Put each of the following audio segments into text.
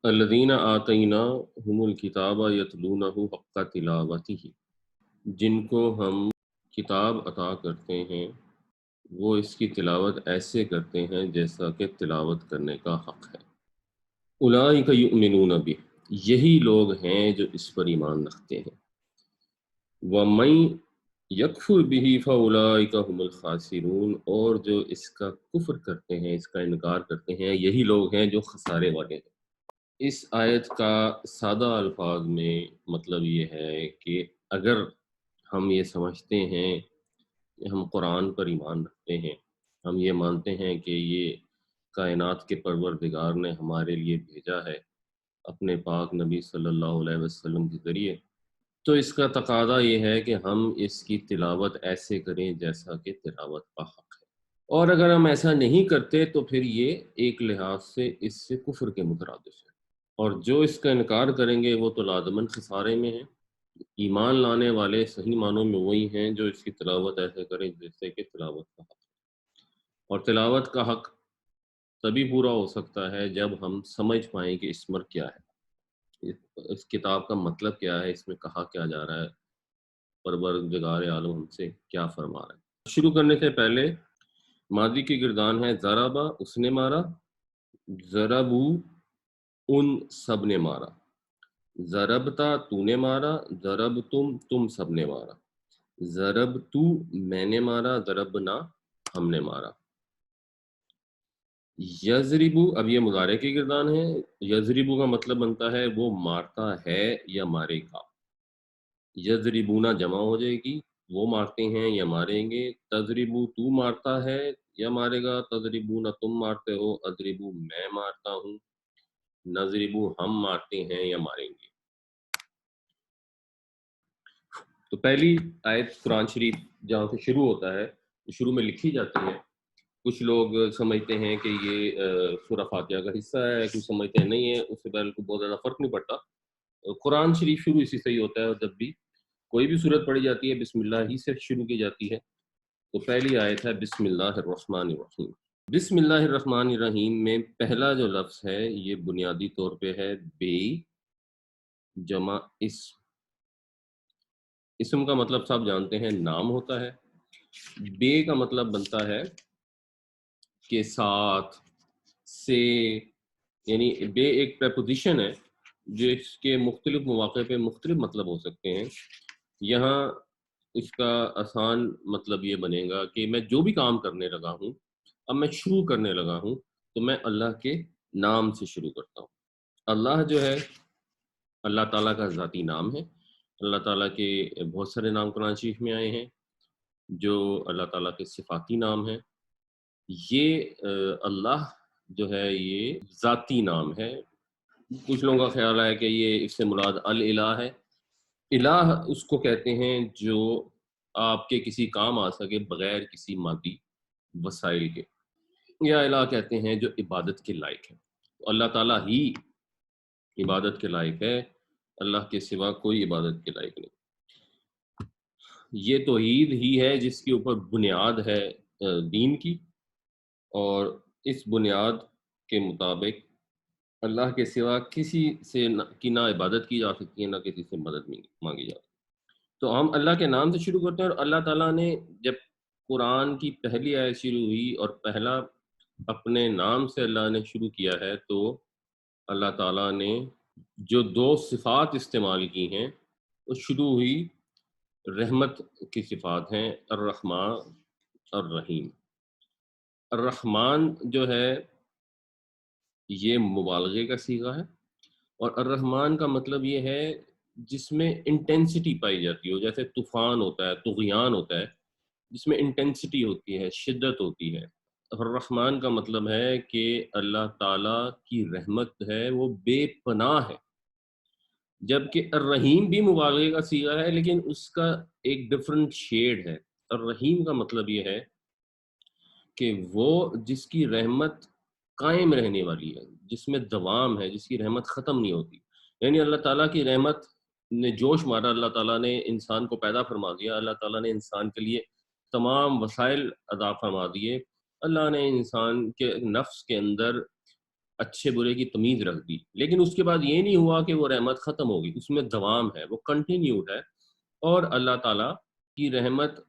الذین آتیناہم الکتاب یتلونہ حق تلاوتہ، جن کو ہم کتاب عطا کرتے ہیں وہ اس کی تلاوت ایسے کرتے ہیں جیسا کہ تلاوت کرنے کا حق ہے۔ اولئک یؤمنون بہ، یہی لوگ ہیں جو اس پر ایمان رکھتے ہیں۔ وَمَن یکفر بہ فاولئک ھم الخاسرون، اور جو اس کا کفر کرتے ہیں، اس کا انکار کرتے ہیں، یہی لوگ ہیں جو خسارے والے ہیں۔ اس آیت کا سادہ الفاظ میں مطلب یہ ہے کہ اگر ہم یہ سمجھتے ہیں کہ ہم قرآن پر ایمان رکھتے ہیں، ہم یہ مانتے ہیں کہ یہ کائنات کے پروردگار نے ہمارے لیے بھیجا ہے اپنے پاک نبی صلی اللہ علیہ وسلم کے ذریعے، تو اس کا تقاضا یہ ہے کہ ہم اس کی تلاوت ایسے کریں جیسا کہ تلاوت کا حق ہے۔ اور اگر ہم ایسا نہیں کرتے تو پھر یہ ایک لحاظ سے اس سے کفر کے مترادف ہے، اور جو اس کا انکار کریں گے وہ تو لازماً خسارے میں ہیں۔ ایمان لانے والے صحیح معنوں میں وہی ہیں جو اس کی تلاوت ایسے کریں جیسے کہ تلاوت کا حق ہے، اور تلاوت کا حق تبھی پورا ہو سکتا ہے جب ہم سمجھ پائیں کہ اس میں کیا ہے، اس کتاب کا مطلب کیا ہے، اس میں کہا کیا جا رہا ہے، پروردگار عالم ہم سے کیا فرما رہا ہے۔ شروع کرنے سے پہلے ماضی کی گردان ہے ضربا، اس نے مارا، ضربو، ان سب نے مارا، ضربتا، تو نے مارا، ضربتم، تم سب نے مارا، ضربتو، میں نے مارا، ضربنا، ہم نے مارا۔ یضربو، اب یہ مضارع کی گردان ہے۔ یضربو کا مطلب بنتا ہے وہ مارتا ہے یا مارے گا۔ یضربونا جمع ہو جائے گی، وہ مارتے ہیں یا ماریں گے۔ تضربو، تو مارتا ہے یا مارے گا۔ تضربونا، تم مارتے ہو۔ اضربو، میں مارتا ہوں۔ نضربو، ہم مارتے ہیں یا ماریں گے۔ تو پہلی آیت قرآن شریف جہاں سے شروع ہوتا ہے، شروع میں لکھی جاتی ہے، کچھ لوگ سمجھتے ہیں کہ یہ سورہ فاتحہ کا حصہ ہے، کچھ سمجھتے ہیں نہیں ہے، اس سے پہلے کو بہت زیادہ فرق نہیں پڑتا۔ قرآن شریف شروع اسی سے ہی ہوتا ہے، اور جب بھی کوئی بھی صورت پڑھی جاتی ہے بسم اللہ ہی سے شروع کی جاتی ہے۔ تو پہلی آیت ہے بسم اللہ الرحمن الرحیم۔ بسم اللہ الرحمن الرحیم میں پہلا جو لفظ ہے یہ بنیادی طور پہ ہے بے جمع اسم۔ اسم کا مطلب سب جانتے ہیں نام ہوتا ہے، بے کا مطلب بنتا ہے کے ساتھ، سے، یعنی بے ایک پریپوزیشن ہے جس کے مختلف مواقع پہ مختلف مطلب ہو سکتے ہیں۔ یہاں اس کا آسان مطلب یہ بنے گا کہ میں جو بھی کام کرنے لگا ہوں، اب میں شروع کرنے لگا ہوں تو میں اللہ کے نام سے شروع کرتا ہوں۔ اللہ جو ہے اللہ تعالیٰ کا ذاتی نام ہے۔ اللہ تعالیٰ کے بہت سارے نام قرآن شریف میں آئے ہیں جو اللہ تعالیٰ کے صفاتی نام ہیں۔ یہ اللہ جو ہے یہ ذاتی نام ہے۔ کچھ لوگوں کا خیال ہے کہ یہ اس سے مراد الہ ہے۔ الہ اس کو کہتے ہیں جو آپ کے کسی کام آ سکے بغیر کسی مادی وسائل کے، یا الہ کہتے ہیں جو عبادت کے لائق ہے۔ اللہ تعالیٰ ہی عبادت کے لائق ہے، اللہ کے سوا کوئی عبادت کے لائق نہیں۔ یہ توحید ہی ہے جس کے اوپر بنیاد ہے دین کی، اور اس بنیاد کے مطابق اللہ کے سوا کسی سے نہ عبادت کی جا سکتی ہے، نہ کسی سے مدد مانگی جا سکتی۔ تو ہم اللہ کے نام سے شروع کرتے ہیں، اور اللہ تعالیٰ نے جب قرآن کی پہلی آیت شروع ہوئی اور پہلا اپنے نام سے اللہ نے شروع کیا ہے، تو اللہ تعالیٰ نے جو دو صفات استعمال کی ہیں وہ شروع ہوئی رحمت کی صفات ہیں، الرحمن الرحیم۔ الرحمن جو ہے یہ مبالغے کا صیغہ ہے، اور الرحمن کا مطلب یہ ہے جس میں انٹینسٹی پائی جاتی ہو، جیسے طوفان ہوتا ہے، طغیان ہوتا ہے، جس میں انٹینسٹی ہوتی ہے، شدت ہوتی ہے۔ الرحمن کا مطلب ہے کہ اللہ تعالیٰ کی رحمت ہے وہ بے پناہ ہے، جبکہ الرحیم بھی مبالغے کا صیغہ ہے لیکن اس کا ایک ڈفرنٹ شیڈ ہے۔ الرحیم کا مطلب یہ ہے کہ وہ جس کی رحمت قائم رہنے والی ہے، جس میں دوام ہے، جس کی رحمت ختم نہیں ہوتی۔ یعنی اللہ تعالیٰ کی رحمت نے جوش مارا، اللہ تعالیٰ نے انسان کو پیدا فرما دیا، اللہ تعالیٰ نے انسان کے لیے تمام وسائل عطا فرما دیے، اللہ نے انسان کے نفس کے اندر اچھے برے کی تمیز رکھ دی، لیکن اس کے بعد یہ نہیں ہوا کہ وہ رحمت ختم ہوگی، اس میں دوام ہے، وہ کنٹینیوڈ ہے، اور اللہ تعالیٰ کی رحمت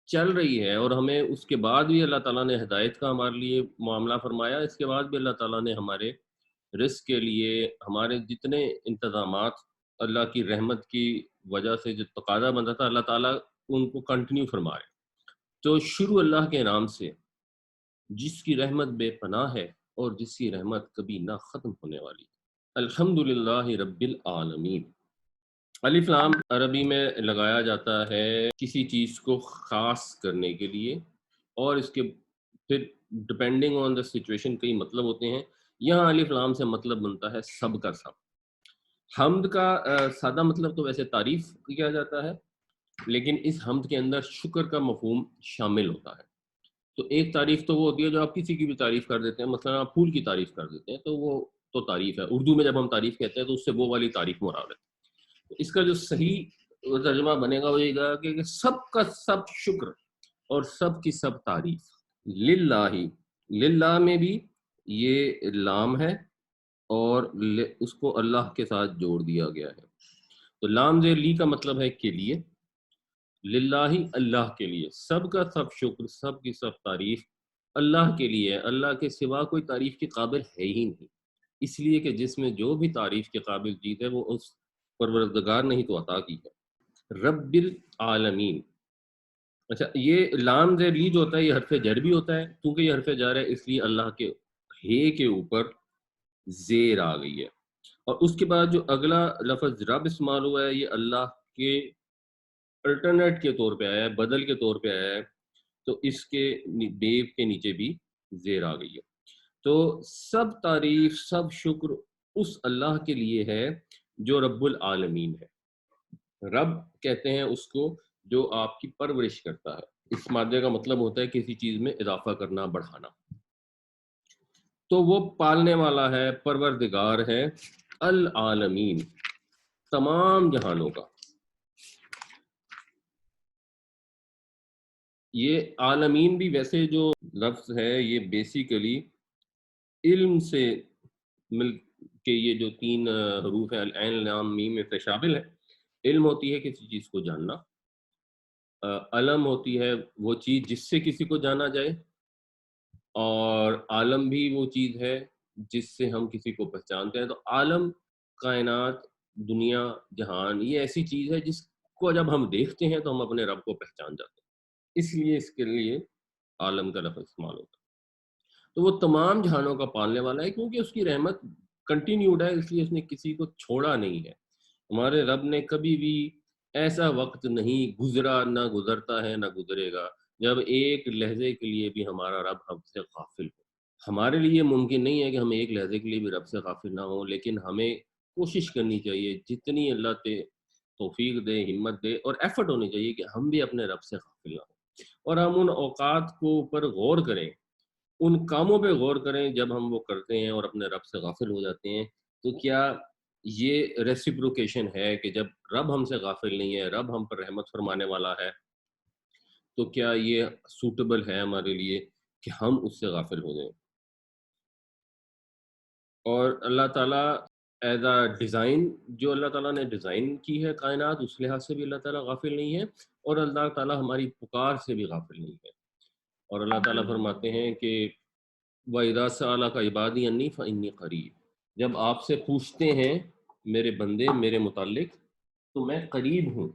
چل رہی ہے، اور ہمیں اس کے بعد بھی اللہ تعالیٰ نے ہدایت کا ہمارے لیے معاملہ فرمایا، اس کے بعد بھی اللہ تعالیٰ نے ہمارے رزق کے لیے ہمارے جتنے انتظامات اللہ کی رحمت کی وجہ سے جو تقاضا بنتا تھا، اللہ تعالیٰ ان کو کنٹینیو فرمائے۔ تو شروع اللہ کے نام سے، جس کی رحمت بے پناہ ہے اور جس کی رحمت کبھی نہ ختم ہونے والی۔ الحمدللہ رب العالمین۔ الف لام عربی میں لگایا جاتا ہے کسی چیز کو خاص کرنے کے لیے، اور اس کے پھر ڈپینڈنگ آن دا سچویشن کئی مطلب ہوتے ہیں۔ یہاں الف لام سے مطلب بنتا ہے سب کا سب۔ حمد کا سادہ مطلب تو ویسے تعریف کیا جاتا ہے، لیکن اس حمد کے اندر شکر کا مفہوم شامل ہوتا ہے۔ تو ایک تعریف تو وہ ہوتی ہے جو آپ کسی کی بھی تعریف کر دیتے ہیں، مثلا آپ پھول کی تعریف کر دیتے ہیں تو وہ تو تعریف ہے، اردو میں جب ہم تعریف کہتے ہیں تو اس سے وہ والی تعریف مراد ہے۔ اس کا جو صحیح ترجمہ بنے گا وہ یہ گا کہ سب کا سب شکر اور سب کی سب تعریف للہ۔ للہ میں بھی یہ لام ہے اور اس کو اللہ کے ساتھ جوڑ دیا گیا ہے، تو لام زیر لی کا مطلب ہے کے لیے، للہ اللہ کے لیے، سب کا سب شکر سب کی سب تعریف اللہ کے لیے، اللہ کے سوا کوئی تعریف کے قابل ہے ہی نہیں، اس لیے کہ جس میں جو بھی تعریف کے قابل چیز ہے وہ اس پروردگار نے ہی تو عطا کی ہے۔ رب العالمین، اچھا یہ لام زیر لی جو ہوتا ہے یہ حرف جر بھی ہوتا ہے، کیونکہ یہ حرف جر ہے اس لیے اللہ کے ہے کے اوپر زیر آ گئی ہے، اور اس کے بعد جو اگلا لفظ رب استعمال ہوا ہے یہ اللہ کے الٹرنیٹ کے طور پہ آیا ہے، بدل کے طور پہ آیا ہے، تو اس کے بیو کے نیچے بھی زیر آ گئی ہے۔ تو سب تعریف سب شکر اس اللہ کے لیے ہے جو رب العالمین ہے۔ رب کہتے ہیں اس کو جو آپ کی پرورش کرتا ہے، اس مادے کا مطلب ہوتا ہے کسی چیز میں اضافہ کرنا، بڑھانا، تو وہ پالنے والا ہے، پروردگار ہے، العالمین، تمام جہانوں کا۔ یہ عالمین بھی ویسے جو لفظ ہے یہ بیسیکلی علم سے مل کے، یہ جو تین حروف ہیں العین لام میم میں شامل ہے۔ علم ہوتی ہے کسی چیز کو جاننا، علم ہوتی ہے وہ چیز جس سے کسی کو جانا جائے، اور عالم بھی وہ چیز ہے جس سے ہم کسی کو پہچانتے ہیں۔ تو عالم، کائنات، دنیا، جہان، یہ ایسی چیز ہے جس کو جب ہم دیکھتے ہیں تو ہم اپنے رب کو پہچان جاتے ہیں، اس لیے اس کے لیے عالم کا لفظ استعمال ہوتا ہے۔ تو وہ تمام جہانوں کا پالنے والا ہے، کیونکہ اس کی رحمت کنٹینیوڈ ہے، اس لیے اس نے کسی کو چھوڑا نہیں ہے۔ ہمارے رب نے کبھی بھی ایسا وقت نہیں گزرا، نہ گزرتا ہے، نہ گزرے گا جب ایک لہجے کے لیے بھی ہمارا رب ہم سے غافل ہو۔ ہمارے لیے ممکن نہیں ہے کہ ہم ایک لہجے کے لیے بھی رب سے غافل نہ ہوں، لیکن ہمیں کوشش کرنی چاہیے، جتنی اللہ توفیق دے، ہمت دے، اور ایفرٹ ہونی چاہیے کہ ہم بھی اپنے رب سے غافل نہ ہوں، اور ہم ان اوقات کو اوپر غور کریں، ان کاموں پہ غور کریں جب ہم وہ کرتے ہیں اور اپنے رب سے غافل ہو جاتے ہیں۔ تو کیا یہ ریسیپروکیشن ہے کہ جب رب ہم سے غافل نہیں ہے، رب ہم پر رحمت فرمانے والا ہے، تو کیا یہ سوٹیبل ہے ہمارے لیے کہ ہم اس سے غافل ہو جائیں؟ اور اللہ تعالیٰ ایز اے ڈیزائن، جو اللہ تعالیٰ نے ڈیزائن کی ہے کائنات، اس لحاظ سے بھی اللہ تعالیٰ غافل نہیں ہے، اور اللہ تعالیٰ ہماری پکار سے بھی غافل نہیں ہے۔ اور اللہ تعالیٰ فرماتے ہیں کہ وَإِذَا سَأَلَكَ عِبَادِي عَنِّي فَإِنِّي قَرِيبٌ، جب آپ سے پوچھتے ہیں میرے بندے میرے متعلق تو میں قریب ہوں،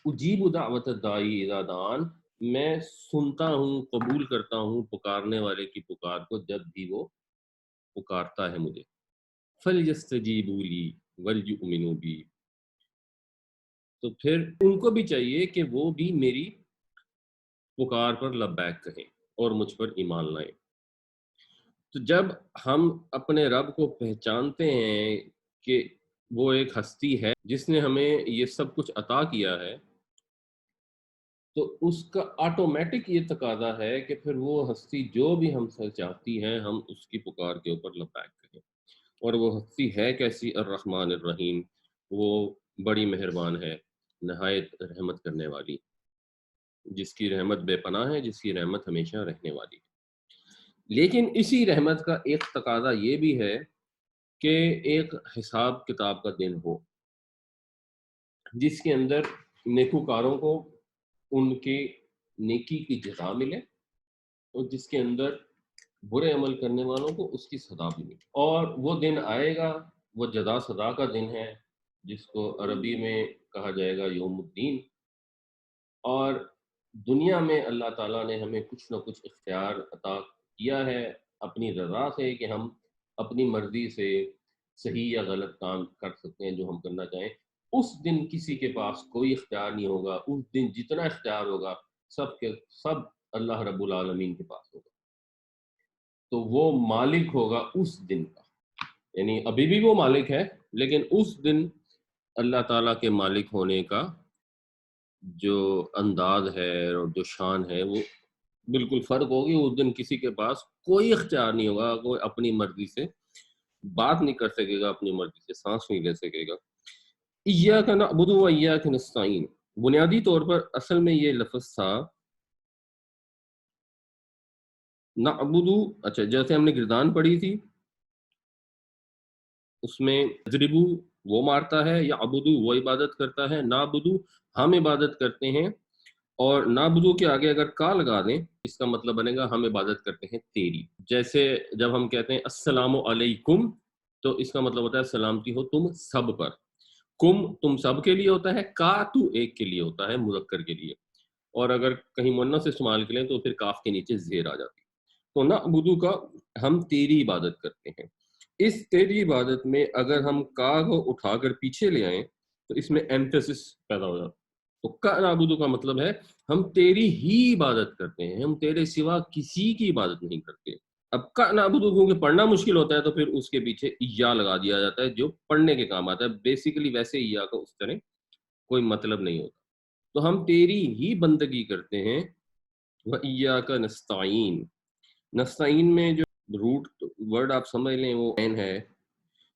اجیب دعوت الداعی اذا دعان، میں سنتا ہوں، قبول کرتا ہوں پکارنے والے کی پکار کو جب بھی وہ پکارتا ہے مجھے۔ فَلْيَسْتَجِيبُوا لِي وَلْيُؤْمِنُوا بِي، تو پھر ان کو بھی چاہیے کہ وہ بھی میری پکار پر لبیک کہیں اور مجھ پر ایمان لائیں۔ تو جب ہم اپنے رب کو پہچانتے ہیں کہ وہ ایک ہستی ہے جس نے ہمیں یہ سب کچھ عطا کیا ہے، تو اس کا آٹومیٹک یہ تقاضا ہے کہ پھر وہ ہستی جو بھی ہم سے چاہتی ہے ہم اس کی پکار کے اوپر لبیک کریں۔ اور وہ ہستی ہے کیسی؟ الرحمن الرحیم، وہ بڑی مہربان ہے، نہایت رحمت کرنے والی، جس کی رحمت بے پناہ ہے، جس کی رحمت ہمیشہ رہنے والی ہے۔ لیکن اسی رحمت کا ایک تقاضا یہ بھی ہے کہ ایک حساب کتاب کا دن ہو جس کے اندر نیکوکاروں کو ان کے نیکی کی جزا ملے اور جس کے اندر برے عمل کرنے والوں کو اس کی سزا بھی ملے۔ اور وہ دن آئے گا، وہ جزا سزا کا دن ہے جس کو عربی میں کہا جائے گا یوم الدین۔ اور دنیا میں اللہ تعالیٰ نے ہمیں کچھ نہ کچھ اختیار عطا کیا ہے اپنی رضا سے، کہ ہم اپنی مرضی سے صحیح یا غلط کام کر سکتے ہیں جو ہم کرنا چاہیں۔ اس دن کسی کے پاس کوئی اختیار نہیں ہوگا، اس دن جتنا اختیار ہوگا سب کے سب اللہ رب العالمین کے پاس ہوگا۔ تو وہ مالک ہوگا اس دن کا، یعنی ابھی بھی وہ مالک ہے، لیکن اس دن اللہ تعالیٰ کے مالک ہونے کا جو انداز ہے اور جو شان ہے وہ بالکل فرق ہوگی۔ اس دن کسی کے پاس کوئی اختیار نہیں ہوگا، کوئی اپنی مرضی سے بات نہیں کر سکے گا، اپنی مرضی سے سانس نہیں لے سکے گا۔ ایاک نعبد و ایاک نستعین، بنیادی طور پر اصل میں یہ لفظ تھا نعبد، اچھا جیسے ہم نے گردان پڑھی تھی اس میں یضربو وہ مارتا ہے، یا عبدو وہ عبادت کرتا ہے، نعبدو ہم عبادت کرتے ہیں، اور نعبدو کے آگے اگر کا لگا دیں اس کا مطلب بنے گا ہم عبادت کرتے ہیں تیری۔ جیسے جب ہم کہتے ہیں السلام علیکم تو اس کا مطلب ہوتا ہے سلامتی ہو تم سب پر۔ کم تم سب کے لیے ہوتا ہے، کا تو ایک کے لیے ہوتا ہے، مذکر کے لیے، اور اگر کہیں مؤنث استعمال کریں تو پھر کاف کے نیچے زیر آ جاتی۔ تو نعبدو کا ہم تیری عبادت کرتے ہیں۔ اس تیری عبادت میں اگر ہم کا کو اٹھا کر پیچھے لے آئیں تو اس میں ایمفیسس پیدا ہو جاتا ہے۔ تو کا نعبدو کا مطلب ہے ہم تیری ہی عبادت کرتے ہیں، ہم تیرے سوا کسی کی عبادت نہیں کرتے۔ اب کا نعبدو کیونکہ پڑھنا مشکل ہوتا ہے تو پھر اس کے پیچھے یا لگا دیا جاتا ہے جو پڑھنے کے کام آتا ہے۔ بیسیکلی ویسے یا کا اس طرح کوئی مطلب نہیں ہوتا۔ تو ہم تیری ہی بندگی کرتے ہیں۔ وَإِيَّاكَ نَسْتَعِينُ، نستعین میں جو روٹ ورڈ آپ سمجھ لیں وہ عین ہے،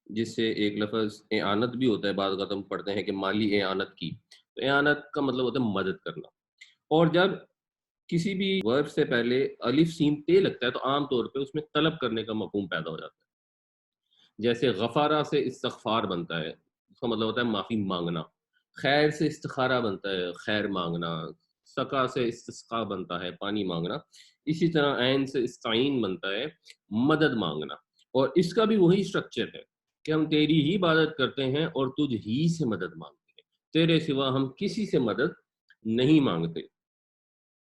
جس سے ایک لفظ اعانت بھی ہوتا ہے، بعض اوقات ہم پڑھتے ہیں کہ مالی اعانت کی، تو اعانت کا مطلب ہوتا ہے مدد کرنا۔ اور جب کسی بھی ورب سے پہلے الف سین تے لگتا ہے تو عام طور پہ اس میں طلب کرنے کا مفہوم پیدا ہو جاتا ہے۔ جیسے غفارہ سے استغفار بنتا ہے، اس کا مطلب ہوتا ہے معافی مانگنا۔ خیر سے استخارہ بنتا ہے، خیر مانگنا۔ سقا سے استسقا بنتا ہے، پانی مانگنا۔ اسی طرح عین سے استعین بنتا ہے، مدد مانگنا۔ اور اس کا بھی وہی سٹرکچر ہے کہ ہم تیری ہی عبادت کرتے ہیں اور تجھ ہی سے مدد مانگتے ہیں، تیرے سوا ہم کسی سے مدد نہیں مانگتے۔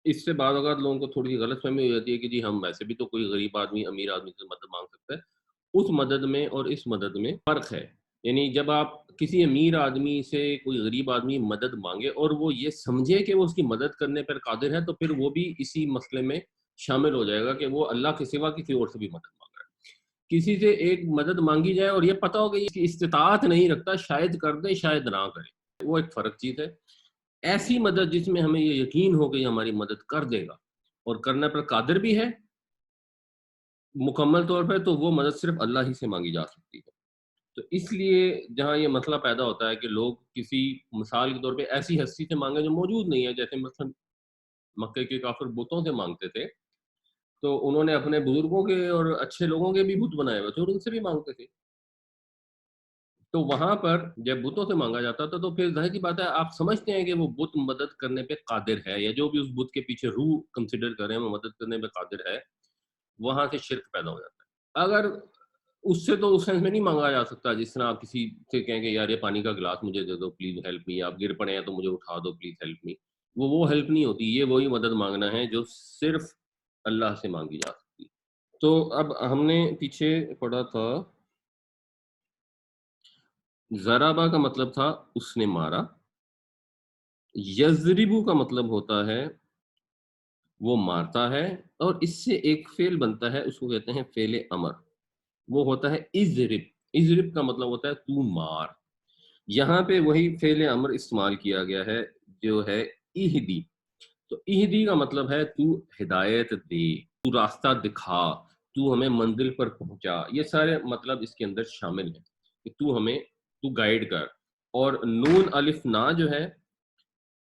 اس سے بعض اوقات لوگوں کو تھوڑی سی غلط فہمی ہو جاتی ہے کہ جی ہم ویسے بھی تو کوئی غریب آدمی امیر آدمی سے مدد مانگ سکتا ہے۔ اس مدد میں اور اس مدد میں فرق ہے۔ یعنی جب آپ کسی امیر آدمی سے کوئی غریب آدمی مدد مانگے اور وہ یہ سمجھے کہ وہ اس کی مدد کرنے پر قادر ہے تو پھر وہ بھی اسی مسئلے میں شامل ہو جائے گا کہ وہ اللہ کے سوا کسی اور سے بھی مدد مانگ رہا ہے۔ کسی سے ایک مدد مانگی جائے اور یہ پتہ ہو کہ اس کی استطاعت نہیں رکھتا، شاید کر دے شاید نہ کرے، وہ ایک فرق چیز ہے۔ ایسی مدد جس میں ہمیں یہ یقین ہو کہ یہ ہماری مدد کر دے گا اور کرنے پر قادر بھی ہے مکمل طور پر، تو وہ مدد صرف اللہ ہی سے مانگی جا سکتی ہے۔ تو اس لیے جہاں یہ مسئلہ پیدا ہوتا ہے کہ لوگ کسی مثال کے طور پہ ایسی ہستی سے مانگے جو موجود نہیں ہے، جیسے مثلا مکے کے کافر بتوں سے مانگتے تھے، تو انہوں نے اپنے بزرگوں کے اور اچھے لوگوں کے بھی بت بنائے ہوئے تھے اور ان سے بھی مانگتے تھے۔ تو وہاں پر جب بتوں سے مانگا جاتا تھا تو پھر ظاہر سی بات ہے آپ سمجھتے ہیں کہ وہ بت مدد کرنے پہ قادر ہے، یا جو بھی اس بت کے پیچھے روح کنسیڈر کریں وہ مدد کرنے پہ قادر ہے، وہاں سے شرک پیدا ہو جاتا ہے۔ اگر اس سے تو اس سینس میں نہیں مانگا جا سکتا جس طرح آپ کسی سے کہیں کہ یار یہ پانی کا گلاس مجھے دے دو پلیز ہیلپ می، آپ گر پڑے ہیں تو مجھے اٹھا دو پلیز ہیلپ می، وہ ہیلپ نہیں ہوتی، یہ وہی مدد مانگنا ہے جو صرف اللہ سے مانگی جا سکتی ہے۔ تو اب ہم نے پیچھے پڑھا تھا ضربہ کا مطلب تھا اس نے مارا، یضربو کا مطلب ہوتا ہے وہ مارتا ہے، اور اس سے ایک فعل بنتا ہے اس کو کہتے ہیں فعل امر، وہ ہوتا ہے اضرب۔ اضرب کا مطلب ہوتا ہے تو مار۔ یہاں پہ وہی فعل امر استعمال کیا گیا ہے جو ہے اہدی۔ تو اہدی کا مطلب ہے تو ہدایت دے، تو راستہ دکھا، تو ہمیں منزل پر پہنچا، یہ سارے مطلب اس کے اندر شامل ہیں کہ تو گائیڈ کر۔ اور نون الف نا جو ہے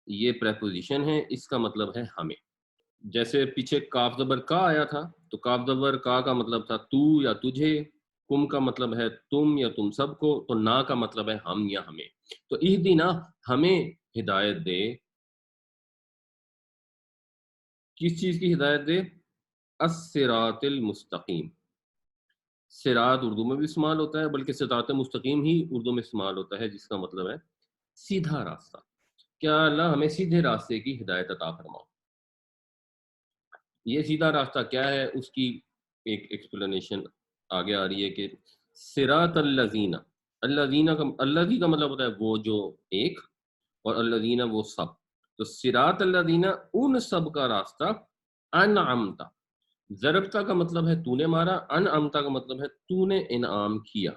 یہ پریپوزیشن ہے، اس کا مطلب ہے ہمیں۔ جیسے پیچھے کاف زبر کا آیا تھا تو کاف زبر کا مطلب تھا تو یا تجھے، کم کا مطلب ہے تم یا تم سب کو، تو نا کا مطلب ہے ہم یا ہمیں. تو اہدنا ہمیں ہدایت دے. کس چیز کی ہدایت دے؟ الصراط المستقیم. صراط اردو میں بھی استعمال ہوتا ہے، بلکہ صراط مستقیم ہی اردو میں استعمال ہوتا ہے، جس کا مطلب ہے سیدھا راستہ. کیا اللہ ہمیں سیدھے راستے کی ہدایت عطا فرماؤ. یہ سیدھا راستہ کیا ہے، اس کی ایک ایکسپلینیشن آگے آ رہی ہے کہ صراط الذین، الذین کا الذی کا مطلب ہوتا ہے وہ جو ایک، اور الذین وہ سب. تو صراط الذین ان سب کا راستہ، انعمتا، ضربتا کا مطلب ہے تو نے مارا، انعمتا کا مطلب ہے تو نے انعام کیا.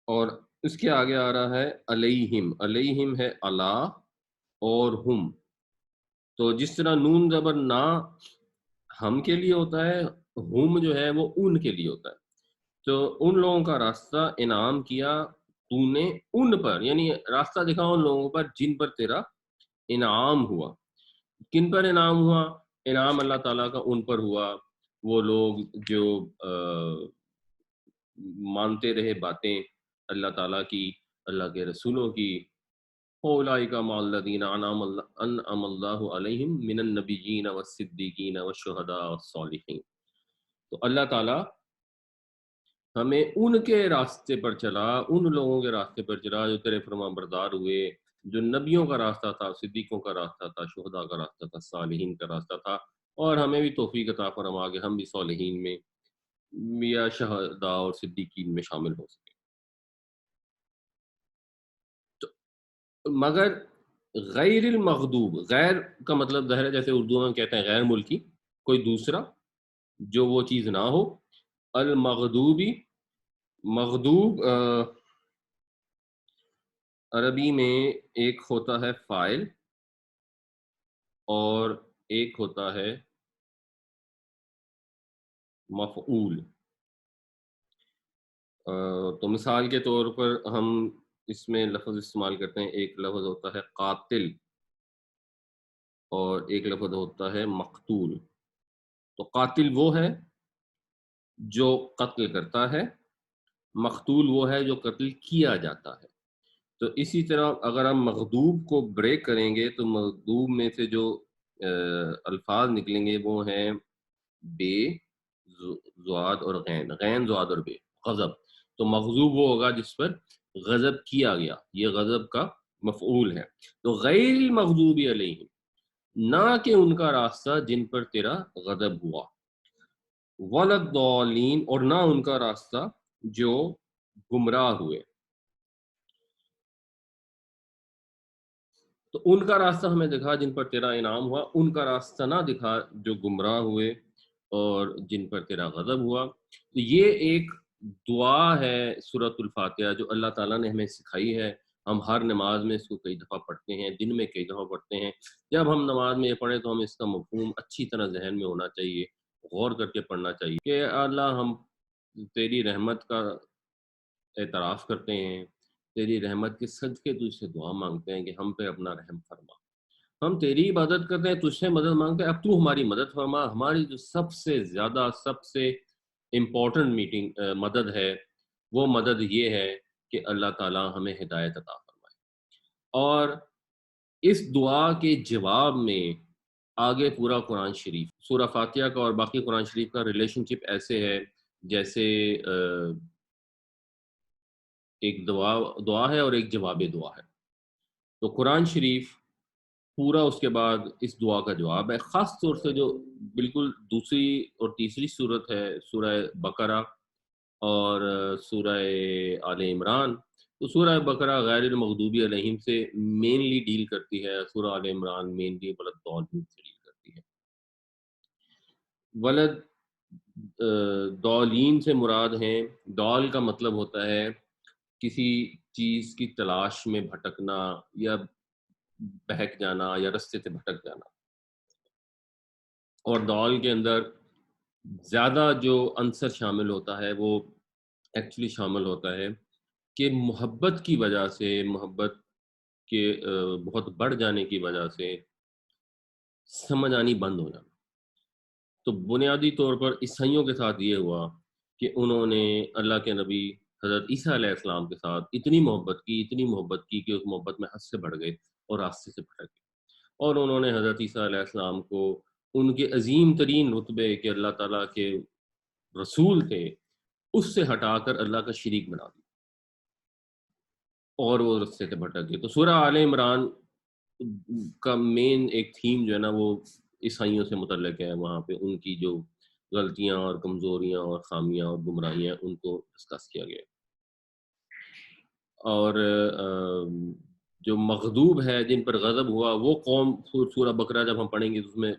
اور اس کے آگے آ رہا ہے علیہم، علیہم ہے اللہ اور ہم. تو جس طرح نون زبر نا ہم کے لیے ہوتا ہے، ہم جو ہے وہ ان کے لیے ہوتا ہے. تو ان لوگوں کا راستہ انعام کیا تو نے ان پر، یعنی راستہ دکھا ان لوگوں پر جن پر تیرا انعام ہوا. کن پر انعام ہوا؟ انعام اللہ تعالیٰ کا ان پر ہوا، وہ لوگ جو مانتے رہے باتیں اللہ تعالیٰ کی، اللہ کے رسولوں کی. اولئک مع الذین انعم اللہ علیہم من النبیین والصدیقین والشہداء والصالحین. تو اللہ تعالیٰ ہمیں ان کے راستے پر چلا، ان لوگوں کے راستے پر چلا جو تیرے فرمان بردار ہوئے، جو نبیوں کا راستہ تھا، صدیقوں کا راستہ تھا، شہداء کا راستہ تھا، صالحین کا راستہ تھا. اور ہمیں بھی توفیق عطا فرما کہ ہم بھی صالحین میں یا شہداء اور صدیقین میں شامل ہو سکیں. تو مگر غیر المغضوب، غیر کا مطلب ظاہر ہے جیسے اردو میں کہتے ہیں غیر ملکی، کوئی دوسرا جو وہ چیز نہ ہو. المغضوبی، مغضوب عربی میں ایک ہوتا ہے فاعل اور ایک ہوتا ہے مفعول. تو مثال کے طور پر ہم اس میں لفظ استعمال کرتے ہیں، ایک لفظ ہوتا ہے قاتل اور ایک لفظ ہوتا ہے مقتول. تو قاتل وہ ہے جو قتل کرتا ہے، مقتول وہ ہے جو قتل کیا جاتا ہے. تو اسی طرح اگر ہم مغضوب کو بریک کریں گے تو مغضوب میں سے جو الفاظ نکلیں گے وہ ہیں بے، زواد اور غین، غین زواد اور بے، غضب. تو مغضوب وہ ہوگا جس پر غضب کیا گیا، یہ غضب کا مفعول ہے. تو غیر المغضوب علیہم، نہ کہ ان کا راستہ جن پر تیرا غضب ہوا، ولا الضالین، اور نہ ان کا راستہ جو گمراہ ہوئے. تو ان کا راستہ ہمیں دکھا جن پر تیرا انعام ہوا، ان کا راستہ نہ دکھا جو گمراہ ہوئے اور جن پر تیرا غضب ہوا. تو یہ ایک دعا ہے سورۃ الفاتحہ جو اللہ تعالیٰ نے ہمیں سکھائی ہے. ہم ہر نماز میں اس کو کئی دفعہ پڑھتے ہیں، دن میں کئی دفعہ پڑھتے ہیں. جب ہم نماز میں یہ پڑھیں تو ہمیں اس کا مفہوم اچھی طرح ذہن میں ہونا چاہیے، غور کر کے پڑھنا چاہیے کہ اللہ ہم تیری رحمت کا اعتراف کرتے ہیں، تیری رحمت کے صدقے تجھ سے دعا مانگتے ہیں کہ ہم پہ اپنا رحم فرما. ہم تیری عبادت کرتے ہیں، تجھ سے مدد مانگتے ہیں، اب تو ہماری مدد فرما. ہماری جو سب سے زیادہ، سب سے امپورٹنٹ مدد ہے، وہ مدد یہ ہے کہ اللہ تعالیٰ ہمیں ہدایت عطا فرمائے. اور اس دعا کے جواب میں آگے پورا قرآن شریف، سورہ فاتحہ کا اور باقی قرآن شریف کا ریلیشن شپ ایسے ہے جیسے ایک دعا ہے اور ایک جواب دعا ہے. تو قرآن شریف پورا اس کے بعد اس دعا کا جواب ہے. خاص طور سے جو بالکل دوسری اور تیسری صورت ہے سورہ بقرہ اور سورہ آل عمران. تو سورہ بقرہ غیر المغضوب علیہم سے مینلی ڈیل کرتی ہے، سورہ آل عمران مینلی ولد سے ڈیل کرتی ہے. ولد دالین سے مراد ہیں، دال کا مطلب ہوتا ہے کسی چیز کی تلاش میں بھٹکنا یا بہک جانا یا رستے سے بھٹک جانا. اور دال کے اندر زیادہ جو عنصر شامل ہوتا ہے وہ ایکچولی شامل ہوتا ہے کہ محبت کی وجہ سے، محبت کے بہت بڑھ جانے کی وجہ سے سمجھ آنی بند ہو جانا. تو بنیادی طور پر عیسائیوں کے ساتھ یہ ہوا کہ انہوں نے اللہ کے نبی حضرت عیسیٰ علیہ السلام کے ساتھ اتنی محبت کی کہ اس محبت میں حد سے بڑھ گئے اور راستے سے بھٹک گئے، اور انہوں نے حضرت عیسیٰ علیہ السلام کو ان کے عظیم ترین رتبے کہ اللہ تعالیٰ کے رسول تھے اس سے ہٹا کر اللہ کا شریک بنا دیا اور وہ رستے سے بھٹک گئے۔ تو سورہ آل عمران کا مین ایک تھیم جو ہے نا وہ عیسائیوں سے متعلق ہے، وہاں پہ ان کی جو غلطیاں اور کمزوریاں اور خامیاں اور گمراہیاں ان کو ڈسکس کیا گیا ہے۔ اور جو مغضوب ہے، جن پر غضب ہوا، وہ قوم سورہ بقرہ جب ہم پڑھیں گے تو اس میں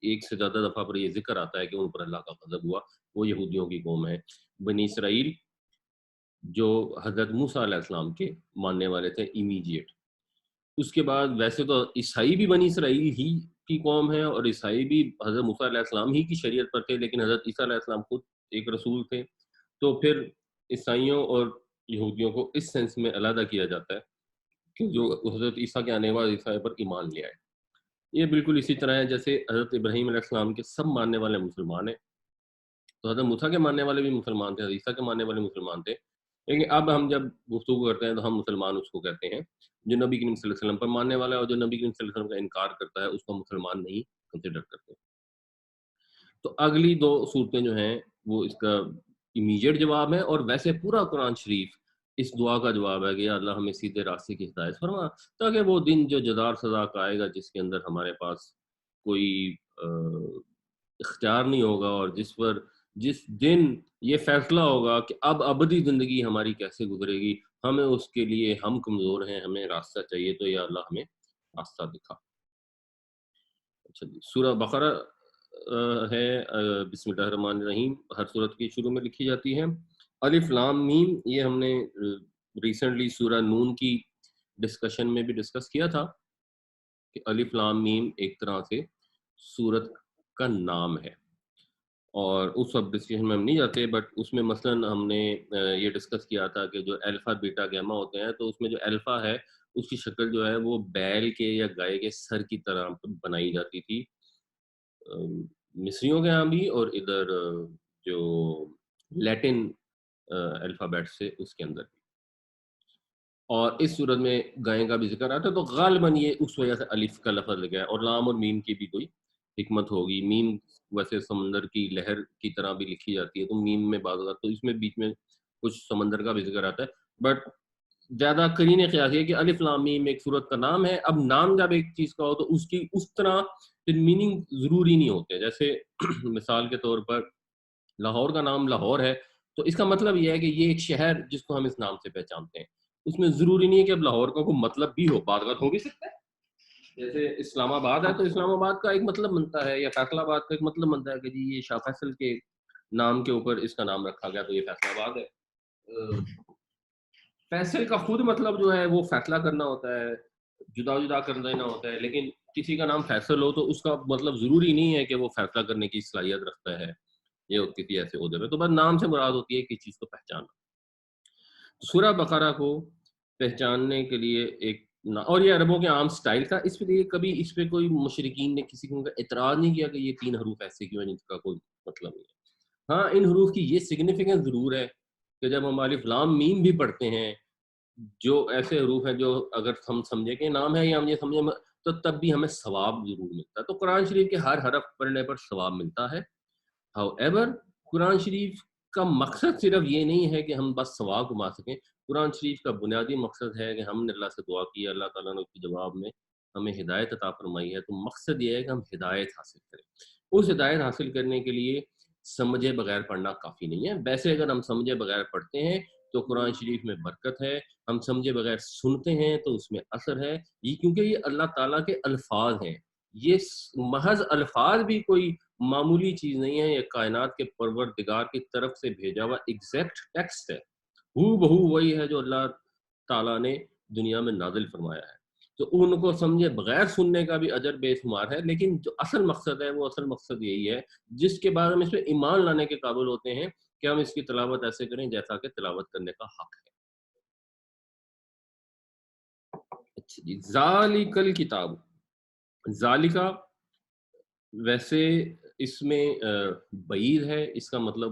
ایک سے زیادہ دفعہ پر یہ ذکر آتا ہے کہ ان پر اللہ کا غضب ہوا، وہ یہودیوں کی قوم ہے، بنی اسرائیل، جو حضرت موسیٰ علیہ السلام کے ماننے والے تھے امیجیٹ۔ اس کے بعد ویسے تو عیسائی بھی بنی اسرائیل ہی کی قوم ہے، اور عیسائی بھی حضرت موسیٰ علیہ السلام ہی کی شریعت پر تھے، لیکن حضرت عیسیٰ علیہ السلام خود ایک رسول تھے، تو پھر عیسائیوں اور یہودیوں کو اس سینس میں علیحدہ کیا جاتا ہے کہ جو حضرت عیسیٰ کے آنے والے عیسائی پر ایمان لے آئے۔ یہ بالکل اسی طرح ہے جیسے حضرت ابراہیم علیہ السلام کے سب ماننے والے مسلمان ہیں، تو حضرت موسیٰ کے ماننے والے بھی مسلمان تھے، حضرت عیسیٰ کے ماننے والے مسلمان تھے، لیکن اب ہم جب گفتگو کرتے ہیں تو ہم مسلمان اس کو کہتے ہیں جو نبی کریم صلی اللہ علیہ وسلم پر ماننے والا ہے، اور جو نبی کریم صلی اللہ علیہ وسلم کا انکار کرتا ہے اس کو مسلمان نہیں کنسیڈر کرتے۔ تو اگلی دو صورتیں جو ہیں وہ اس کا امیجیٹ جواب ہے، اور ویسے پورا قرآن شریف اس دعا کا جواب ہے کہ یا اللہ ہمیں سیدھے راستے کی ہدایت فرما، تاکہ وہ دن جو جزا سزا کا آئے گا جس کے اندر ہمارے پاس کوئی اختیار نہیں ہوگا، اور جس دن یہ فیصلہ ہوگا کہ اب ابدی زندگی ہماری کیسے گزرے گی، ہمیں اس کے لیے، ہم کمزور ہیں، ہمیں راستہ چاہیے، تو یا اللہ ہمیں راستہ دکھا۔ اچھا جی، سورہ بقرہ ہے، بسم اللہ الرحمن الرحیم ہر سورت کی شروع میں لکھی جاتی ہے۔ الف لام میم، یہ ہم نے ریسنٹلی سورہ نون کی ڈسکشن میں بھی ڈسکس کیا تھا کہ الف لام میم ایک طرح سے سورت کا نام ہے، اور اس وقت ڈسکشن میں ہم نہیں جاتے، بٹ اس میں مثلا ہم نے یہ ڈسکس کیا تھا کہ جو الفا بیٹا گیما ہوتے ہیں، تو اس میں جو الفا ہے اس کی شکل جو ہے وہ بیل کے یا گائے کے سر کی طرح بنائی جاتی تھی مصریوں کے ہاں بھی، اور ادھر جو لیٹن الفابیٹ سے اس کے اندر بھی، اور اس صورت میں گائے کا بھی ذکر آتا ہے، تو غالباً یہ اس وجہ سے الف کا لفظ لگا ہے، اور لام اور میم کی بھی کوئی حکمت ہوگی۔ میم ویسے سمندر کی لہر کی طرح بھی لکھی جاتی ہے، تو میم میں بعض اوقات تو اس میں بیچ میں کچھ سمندر کا بھی ذکر آتا ہے، بٹ زیادہ قرین قیاس یہ کہ الف لام میم ایک سورت کا نام ہے۔ اب نام جب ایک چیز کا ہو تو اس کی اس طرح میننگ ضروری نہیں ہوتے، جیسے مثال کے طور پر لاہور کا نام لاہور ہے، تو اس کا مطلب یہ ہے کہ یہ ایک شہر جس کو ہم اس نام سے پہچانتے ہیں، اس میں ضروری نہیں ہے کہ اب لاہور کا کوئی مطلب بھی ہو، بعض اوقات ہو بھی سکتا ہے، جیسے اسلام آباد ہے تو اسلام آباد کا ایک مطلب بنتا ہے، یا فیصل آباد کا ایک مطلب بنتا ہے کہ جی یہ شاہ فیصل کے نام کے اوپر اس کا نام رکھا گیا تو یہ فیصل آباد ہے۔ فیصل کا خود مطلب جو ہے وہ فیصلہ کرنا ہوتا ہے، جدا جدا کر دینا ہوتا ہے، لیکن کسی کا نام فیصل ہو تو اس کا مطلب ضروری نہیں ہے کہ وہ فیصلہ کرنے کی صلاحیت رکھتا ہے یا کسی ایسے عہدے پہ، تو بس نام سے مراد ہوتی ہے کسی چیز کو پہچاننا۔ سورہ بقرہ کو پہچاننے کے لیے ایک اور یہ عربوں کے عام سٹائل تھا، اس لیے کبھی اس پہ کوئی مشرکین نے کسی کو اعتراض نہیں کیا کہ یہ 3 حروف ایسے کیوں ہیں جن کا کوئی مطلب نہیں ہے۔ ہاں، ان حروف کی یہ سگنیفیکنس ضرور ہے کہ جب ہم الف لام میم بھی پڑھتے ہیں، جو ایسے حروف ہیں جو اگر ہم سمجھے کہ نام ہے یا ہم یہ سمجھے تو تب بھی ہمیں ثواب ضرور ملتا ہے، تو قرآن شریف کے ہر حرف پڑھنے پر ثواب ملتا ہے۔ ہاؤ ایور، قرآن شریف کا مقصد صرف یہ نہیں ہے کہ ہم بس ثواب کما سکیں، قرآن شریف کا بنیادی مقصد ہے کہ ہم نے اللہ سے دعا کی، اللہ تعالیٰ نے اس کے جواب میں ہمیں ہدایت عطا فرمائی ہے، تو مقصد یہ ہے کہ ہم ہدایت حاصل کریں۔ اس ہدایت حاصل کرنے کے لیے سمجھے بغیر پڑھنا کافی نہیں ہے، ویسے اگر ہم سمجھے بغیر پڑھتے ہیں تو قرآن شریف میں برکت ہے، ہم سمجھے بغیر سنتے ہیں تو اس میں اثر ہے، یہ کیونکہ یہ اللہ تعالیٰ کے الفاظ ہیں، یہ محض الفاظ بھی کوئی معمولی چیز نہیں ہے، یہ کائنات کے پروردگار کی طرف سے بھیجا ہوا ایگزیکٹ ٹیکسٹ ہے، ہو بہو وہی ہے جو اللہ تعالیٰ نے دنیا میں نازل فرمایا ہے، تو ان کو سمجھے بغیر سننے کا بھی اجر بے شمار ہے، لیکن جو اصل مقصد ہے وہ اصل مقصد یہی ہے جس کے بعد ہم اس پہ ایمان لانے کے قابل ہوتے ہیں کہ ہم اس کی تلاوت ایسے کریں جیسا کہ تلاوت کرنے کا حق ہے۔ اچھا جی، ذالک الکتاب، ذالکا ویسے اس میں بعید ہے، اس کا مطلب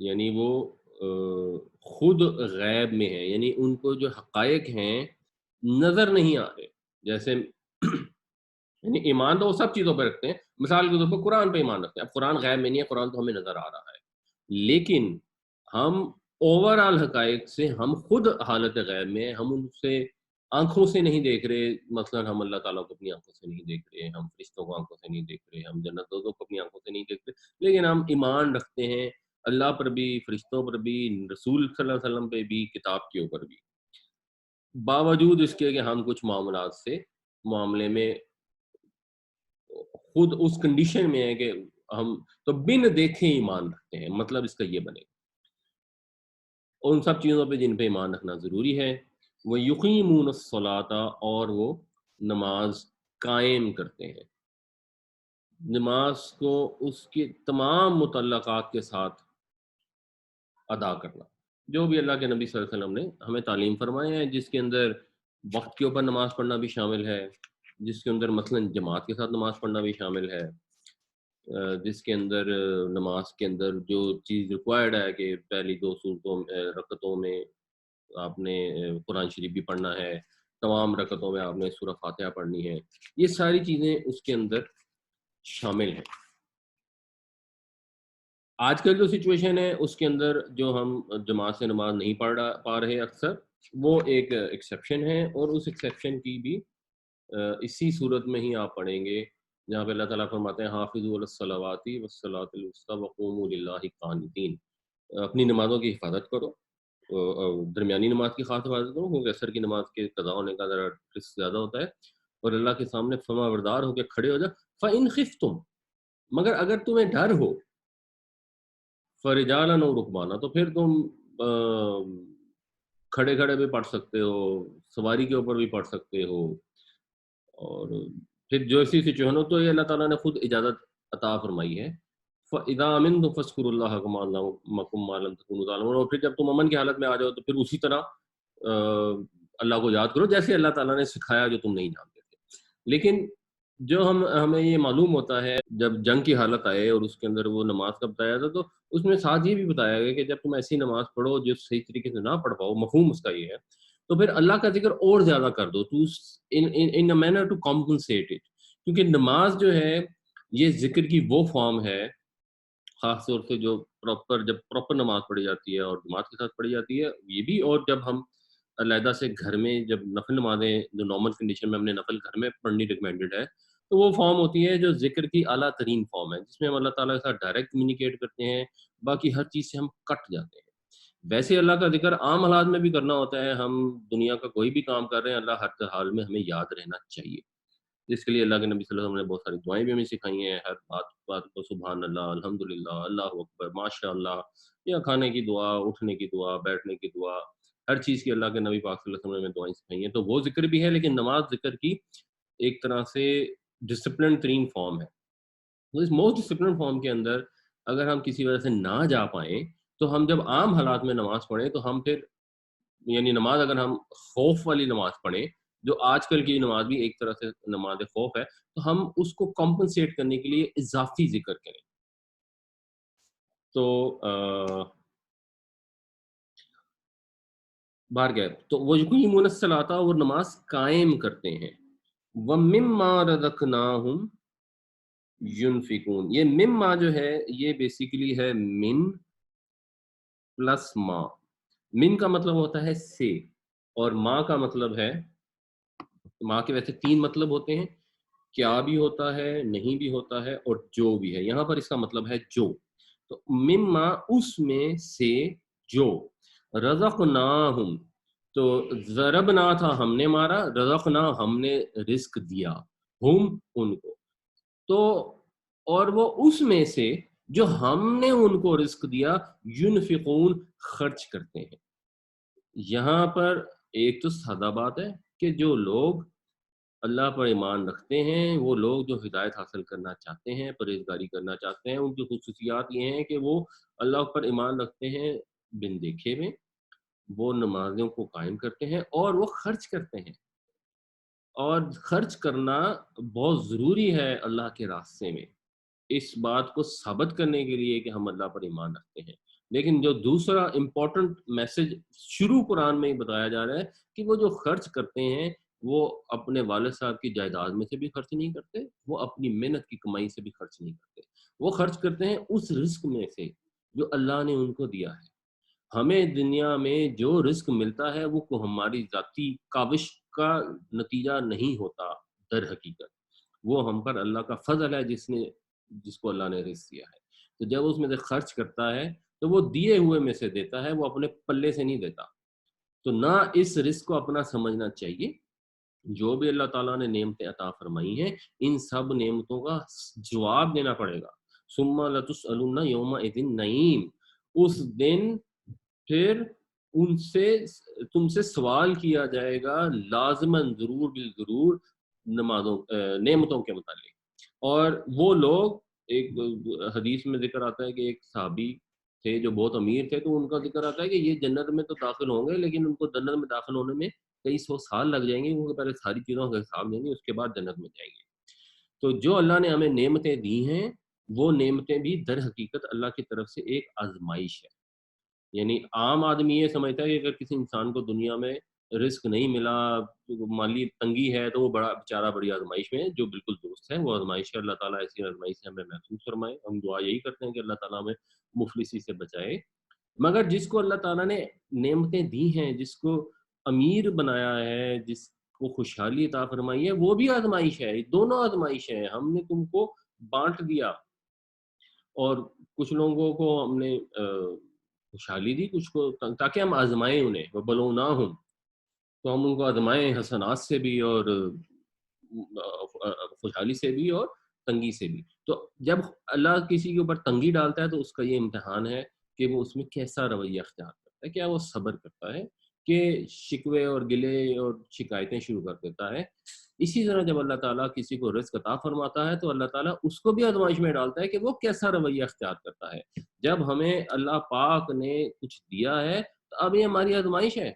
یعنی وہ خود غیب میں ہے، یعنی ان کو جو حقائق ہیں نظر نہیں آ رہے. جیسے یعنی ایمان تو وہ سب چیزوں پہ رکھتے ہیں، مثال کے طور پر قرآن پہ ایمان رکھتے ہیں. اب قرآن غیب میں نہیں ہے، قرآن تو ہمیں نظر آ رہا ہے، لیکن ہم اوور آل حقائق سے ہم خود حالت غیب میں ہیں، ہم ان سے آنکھوں سے نہیں دیکھ رہے. مثلا ہم اللہ تعالیٰ کو اپنی آنکھوں سے نہیں دیکھ رہے، ہم فرشتوں کو آنکھوں سے نہیں دیکھ رہے، ہم جنت دوزخ کو اپنی آنکھوں سے نہیں دیکھ رہے، لیکن ہم ایمان رکھتے ہیں اللہ پر بھی، فرشتوں پر بھی، رسول صلی اللہ علیہ وسلم پہ بھی، کتاب کے اوپر بھی، باوجود اس کے کہ ہم کچھ معاملات سے معاملے میں خود اس کنڈیشن میں ہے کہ ہم تو بن دیکھے ایمان رکھتے ہیں. مطلب اس کا یہ بنے ان سب چیزوں پہ جن پہ ایمان رکھنا ضروری ہے. وہ یقیمون الصلاۃ، اور وہ نماز قائم کرتے ہیں. نماز کو اس کے تمام متعلقات کے ساتھ ادا کرنا جو بھی اللہ کے نبی صلی اللہ علیہ وسلم نے ہمیں تعلیم فرمائے ہیں، جس کے اندر وقت کے اوپر نماز پڑھنا بھی شامل ہے، جس کے اندر مثلا جماعت کے ساتھ نماز پڑھنا بھی شامل ہے، جس کے اندر نماز کے اندر جو چیز ریکوائرڈ ہے کہ پہلی دو صورتوں رکعتوں میں آپ نے قرآن شریف بھی پڑھنا ہے، تمام رکعتوں میں آپ نے سورہ فاتحہ پڑھنی ہے، یہ ساری چیزیں اس کے اندر شامل ہیں. آج کل جو سچویشن ہے اس کے اندر جو ہم جماعت سے نماز نہیں پا رہے اکثر، وہ ایک ایکسیپشن ہے، اور اس ایکسیپشن کی بھی اسی صورت میں ہی آپ پڑھیں گے جہاں پہ اللہ تعالیٰ فرماتے ہیں حافظوا علی الصلوات والصلاۃ الوسطی وقوموا للہ قانتین. اپنی نمازوں کی حفاظت کرو، درمیانی نماز کی خاص حفاظت کرو، کیونکہ عصر کی نماز کے قضا ہونے کا ذرا رسک زیادہ ہوتا ہے، اور اللہ کے سامنے فرما بردار ہو کے کھڑے ہو جا. فَإِنْ خِفْتُمْ، مگر اگر تمہیں ڈر ہو، فرجالن اور رکبانا، تو پھر تم کھڑے کھڑے بھی پڑھ سکتے ہو، سواری کے اوپر بھی پڑھ سکتے ہو. اور پھر جو ایسی سچویشن ہو تو یہ اللہ تعالیٰ نے خود اجازت عطا فرمائی ہے. فَإِذَا أَمِنْتُمْ فَاذْكُرُوا اللَّهَ كَمَا عَلَّمَكُم مَّا لَمْ تَكُونُوا تَعْلَمُونَ. اور پھر جب تم امن کی حالت میں آ جاؤ تو پھر اسی طرح اللہ کو یاد کرو جیسے اللہ تعالیٰ نے سکھایا جو تم نہیں جانتے تھے. لیکن جو ہمیں یہ معلوم ہوتا ہے جب جنگ کی حالت آئے اور اس کے اندر وہ نماز کا بتایا تھا، تو اس میں ساتھ یہ بھی بتایا گیا کہ جب تم ایسی نماز پڑھو جو صحیح طریقے سے نہ پڑھ پاؤ، مفہوم اس کا یہ ہے، تو پھر اللہ کا ذکر اور زیادہ کر دو تو in manner to compensate it. کیونکہ نماز جو ہے یہ ذکر کی وہ فارم ہے، خاص طور سے جو جب پراپر نماز پڑھی جاتی ہے اور جماعت کے ساتھ پڑھی جاتی ہے یہ بھی، اور جب ہم علیحدہ سے گھر میں جب نفل نمازیں جو نارمل کنڈیشن میں ہم نے نفل گھر میں پڑھنی ریکمینڈڈ ہے، تو وہ فارم ہوتی ہے جو ذکر کی اعلیٰ ترین فارم ہے، جس میں ہم اللہ تعالیٰ کے ساتھ ڈائریکٹ کمیونیکیٹ کرتے ہیں، باقی ہر چیز سے ہم کٹ جاتے ہیں. ویسے اللہ کا ذکر عام حالات میں بھی کرنا ہوتا ہے، ہم دنیا کا کوئی بھی کام کر رہے ہیں اللہ ہر حال میں ہمیں یاد رہنا چاہیے. جس کے لیے اللہ کے نبی صلی اللہ علیہ وسلم نے بہت ساری دعائیں بھی ہمیں سکھائی ہیں، ہر بات کو سبحان اللہ، الحمدللہ، اللہ اکبر، ماشاء اللہ، یا کھانے کی دعا، اٹھنے کی دعا، بیٹھنے کی دعا، ہر چیز کی اللہ کے نبی پاک صلی اللہ علیہ وسلم نے دعائیں سکھائی ہیں. تو وہ ذکر بھی ہے، لیکن نماز ذکر کی ایک طرح سے ڈسپلن ترین فارم ہے. تو اس موسٹ ڈسپلن فارم کے اندر اگر ہم کسی وجہ سے نہ جا پائیں تو ہم جب عام حالات میں نماز پڑھیں تو ہم پھر یعنی نماز اگر ہم خوف والی نماز پڑھیں، جو آج کل کی نماز بھی ایک طرح سے نماز خوف ہے، تو ہم اس کو کمپنسیٹ کرنے کے لیے اضافی ذکر کریں. تو بار گئے تو وہ یقیمون الصلاۃ، اور نماز قائم کرتے ہیں، وَمِمَّا رَزَقْنَاهُمْ يُنْفِقُونَ. یہ مما جو ہے یہ بیسیکلی ہے من پلس ما. من کا مطلب ہوتا ہے سے، اور ماں کا مطلب ہے، ماں کے ویسے تین مطلب ہوتے ہیں، کیا بھی ہوتا ہے، نہیں بھی ہوتا ہے، اور جو بھی ہے. یہاں پر اس کا مطلب ہے جو. تو مما اس میں سے جو، رزقناہم تو ضربنا تھا ہم نے مارا، رزقنا ہم نے رزق دیا، ہم ان کو. تو اور وہ اس میں سے جو ہم نے ان کو رزق دیا، ینفقون خرچ کرتے ہیں. یہاں پر ایک تو سادہ بات ہے کہ جو لوگ اللہ پر ایمان رکھتے ہیں، وہ لوگ جو ہدایت حاصل کرنا چاہتے ہیں، پرہیزگاری کرنا چاہتے ہیں، ان کی خصوصیات یہ ہیں کہ وہ اللہ پر ایمان رکھتے ہیں بن دیکھے میں، وہ نمازوں کو قائم کرتے ہیں اور وہ خرچ کرتے ہیں. اور خرچ کرنا بہت ضروری ہے اللہ کے راستے میں، اس بات کو ثابت کرنے کے لیے کہ ہم اللہ پر ایمان رکھتے ہیں. لیکن جو دوسرا امپورٹنٹ میسج شروع قرآن میں ہی بتایا جا رہا ہے کہ وہ جو خرچ کرتے ہیں وہ اپنے والد صاحب کی جائیداد میں سے بھی خرچ نہیں کرتے، وہ اپنی محنت کی کمائی سے بھی خرچ نہیں کرتے، وہ خرچ کرتے ہیں اس رزق میں سے جو اللہ نے ان کو دیا ہے۔ ہمیں دنیا میں جو رزق ملتا ہے وہ ہماری ذاتی کاوش کا نتیجہ نہیں ہوتا، در حقیقت وہ ہم پر اللہ کا فضل ہے جس کو اللہ نے رزق دیا ہے۔ تو جب اس میں سے خرچ کرتا ہے تو وہ دیے ہوئے میں سے دیتا ہے، وہ اپنے پلے سے نہیں دیتا۔ تو نہ اس رزق کو اپنا سمجھنا چاہیے، جو بھی اللہ تعالیٰ نے نعمتیں عطا فرمائی ہیں ان سب نعمتوں کا جواب دینا پڑے گا۔ ثم لتسألن یومئذ نعیم، اس دن پھر ان سے تم سے سوال کیا جائے گا لازماً ضرور بالضرور نعمتوں کے متعلق۔ اور وہ لوگ، ایک حدیث میں ذکر آتا ہے کہ ایک صحابی تھے جو بہت امیر تھے، تو ان کا ذکر آتا ہے کہ یہ جنت میں تو داخل ہوں گے لیکن ان کو جنت میں داخل ہونے میں کئی سو سال لگ جائیں گے، کیونکہ پہلے ساری چیزوں کا حساب دیں گے، اس کے بعد جنت میں جائیں گے۔ تو جو اللہ نے ہمیں نعمتیں دی ہیں وہ نعمتیں بھی در حقیقت اللہ کی طرف سے ایک آزمائش ہے۔ یعنی عام آدمی یہ سمجھتا ہے کہ اگر کسی انسان کو دنیا میں رزق نہیں ملا، مالی تنگی ہے، تو وہ بڑا بیچارہ بڑی آزمائش میں ہے، جو بالکل درست ہے، وہ آزمائش ہے۔ اللہ تعالیٰ ایسی آزمائش سے ہمیں محفوظ فرمائے۔ ہم دعا یہی کرتے ہیں کہ اللہ تعالیٰ ہمیں مفلسی سے بچائے۔ مگر جس کو اللہ تعالیٰ نے نعمتیں دی ہیں، جس کو امیر بنایا ہے، جس کو خوشحالی عطا فرمائی ہے، وہ بھی آزمائش ہے، دونوں آزمائش ہے۔ ہم نے تم کو بانٹ دیا، اور کچھ لوگوں کو ہم نے خوشحالی دی، کچھ کو تاکہ ہم آزمائیں انہیں، وَبَلَوْنَاهُمْ، تو ہم ان کو آزمائیں حسنات سے بھی اور خوشحالی سے بھی اور تنگی سے بھی۔ تو جب اللہ کسی کے اوپر تنگی ڈالتا ہے تو اس کا یہ امتحان ہے کہ وہ اس میں کیسا رویہ اختیار کرتا ہے، کیا وہ صبر کرتا ہے کہ شکوے اور گلے اور شکایتیں شروع کر دیتا ہے۔ اسی طرح جب اللہ تعالیٰ کسی کو رزق عطا فرماتا ہے تو اللہ تعالیٰ اس کو بھی آزمائش میں ڈالتا ہے کہ وہ کیسا رویہ اختیار کرتا ہے۔ جب ہمیں اللہ پاک نے کچھ دیا ہے تو اب یہ ہماری آزمائش ہے،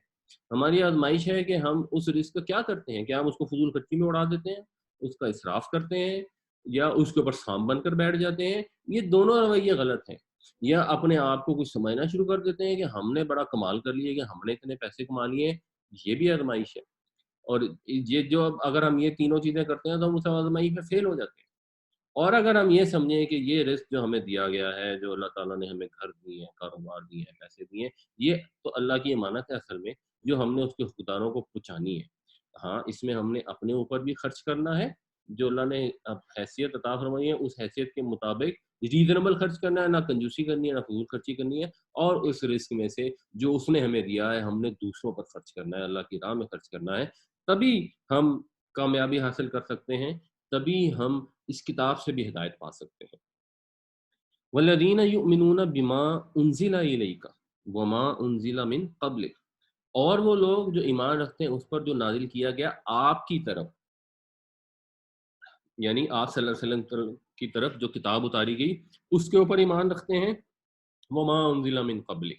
ہماری آزمائش ہے کہ ہم اس رزق کا کیا کرتے ہیں، کیا ہم اس کو فضول خرچی میں اڑا دیتے ہیں، اس کا اسراف کرتے ہیں، یا اس کے اوپر سام بن کر بیٹھ جاتے ہیں۔ یہ دونوں رویے غلط ہیں۔ یا اپنے آپ کو کچھ سمجھنا شروع کر دیتے ہیں کہ ہم نے بڑا کمال کر لیے، کہ ہم نے اتنے پیسے کما لیے ہیں، یہ بھی آزمائش ہے۔ اور یہ جو اگر ہم یہ تینوں چیزیں کرتے ہیں تو ہم اس آزمائش میں فیل ہو جاتے ہیں۔ اور اگر ہم یہ سمجھیں کہ یہ رزق جو ہمیں دیا گیا ہے، جو اللہ تعالیٰ نے ہمیں گھر دیے ہیں، کاروبار دیے ہیں، پیسے دیے ہیں، یہ تو اللہ کی امانت ہے اصل میں، جو ہم نے اس کے حقداروں کو پہنچانی ہے۔ ہاں، اس میں ہم نے اپنے اوپر بھی خرچ کرنا ہے، جو اللہ نے اب حیثیت عطا فرمائی ہے اس حیثیت کے مطابق ریزنیبل خرچ کرنا ہے، نہ کنجوسی کرنی ہے، نہ فضول خرچی کرنی ہے۔ اور اس رزق میں سے جو اس نے ہمیں دیا ہے ہم نے دوسروں پر خرچ کرنا ہے، اللہ کی راہ میں خرچ کرنا ہے۔ تبھی ہم کامیابی حاصل کر سکتے ہیں، تبھی ہم اس کتاب سے بھی ہدایت پا سکتے ہیں۔ والذین یؤمنون بما انزل الیک وما انزل من قبلک، اور وہ لوگ جو ایمان رکھتے ہیں اس پر جو نازل کیا گیا آپ کی طرف، یعنی آپ صلی اللہ علیہ وسلم کی طرف جو کتاب اتاری گئی اس کے اوپر ایمان رکھتے ہیں، وما انزل من قبلک،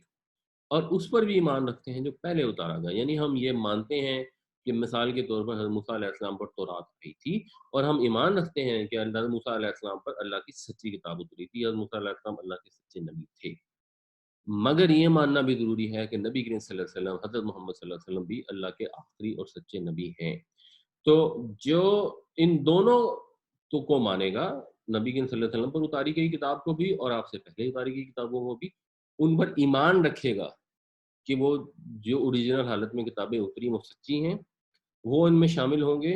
اور اس پر بھی ایمان رکھتے ہیں جو پہلے اتارا گیا۔ یعنی ہم یہ مانتے ہیں کہ مثال کے طور پر حضرت موسیٰ علیہ السلام پر تورات آئی تھی، اور ہم ایمان رکھتے ہیں کہ حضرت موسیٰ علیہ السلام پر اللہ کی سچی کتاب اتری تھی، حضرت موسیٰ علیہ السلام اللہ کے سچے نبی تھے۔ مگر یہ ماننا بھی ضروری ہے کہ نبی کریم صلی اللہ علیہ وسلم، حضرت محمد صلی اللہ علیہ وسلم بھی اللہ کے آخری اور سچے نبی ہیں۔ تو جو ان دونوں کو مانے گا، نبی کریم صلی اللہ علیہ وسلم پر اتاری گئی کتاب کو بھی اور آپ سے پہلے اتاری گئی کتابوں کو بھی، ان پر ایمان رکھے گا کہ وہ جو اوریجنل حالت میں کتابیں اتری وہ سچی ہیں، وہ ان میں شامل ہوں گے۔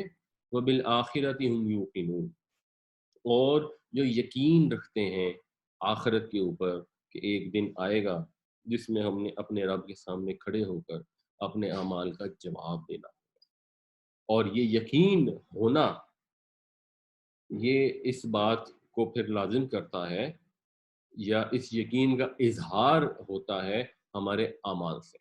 وَبِالْآخِرَةِ هُمْ يُوقِنُونَ، اور جو یقین رکھتے ہیں آخرت کے اوپر کہ ایک دن آئے گا جس میں ہم نے اپنے رب کے سامنے کھڑے ہو کر اپنے اعمال کا جواب دینا، اور یہ یقین ہونا یہ اس بات کو پھر لازم کرتا ہے، یا اس یقین کا اظہار ہوتا ہے ہمارے اعمال سے۔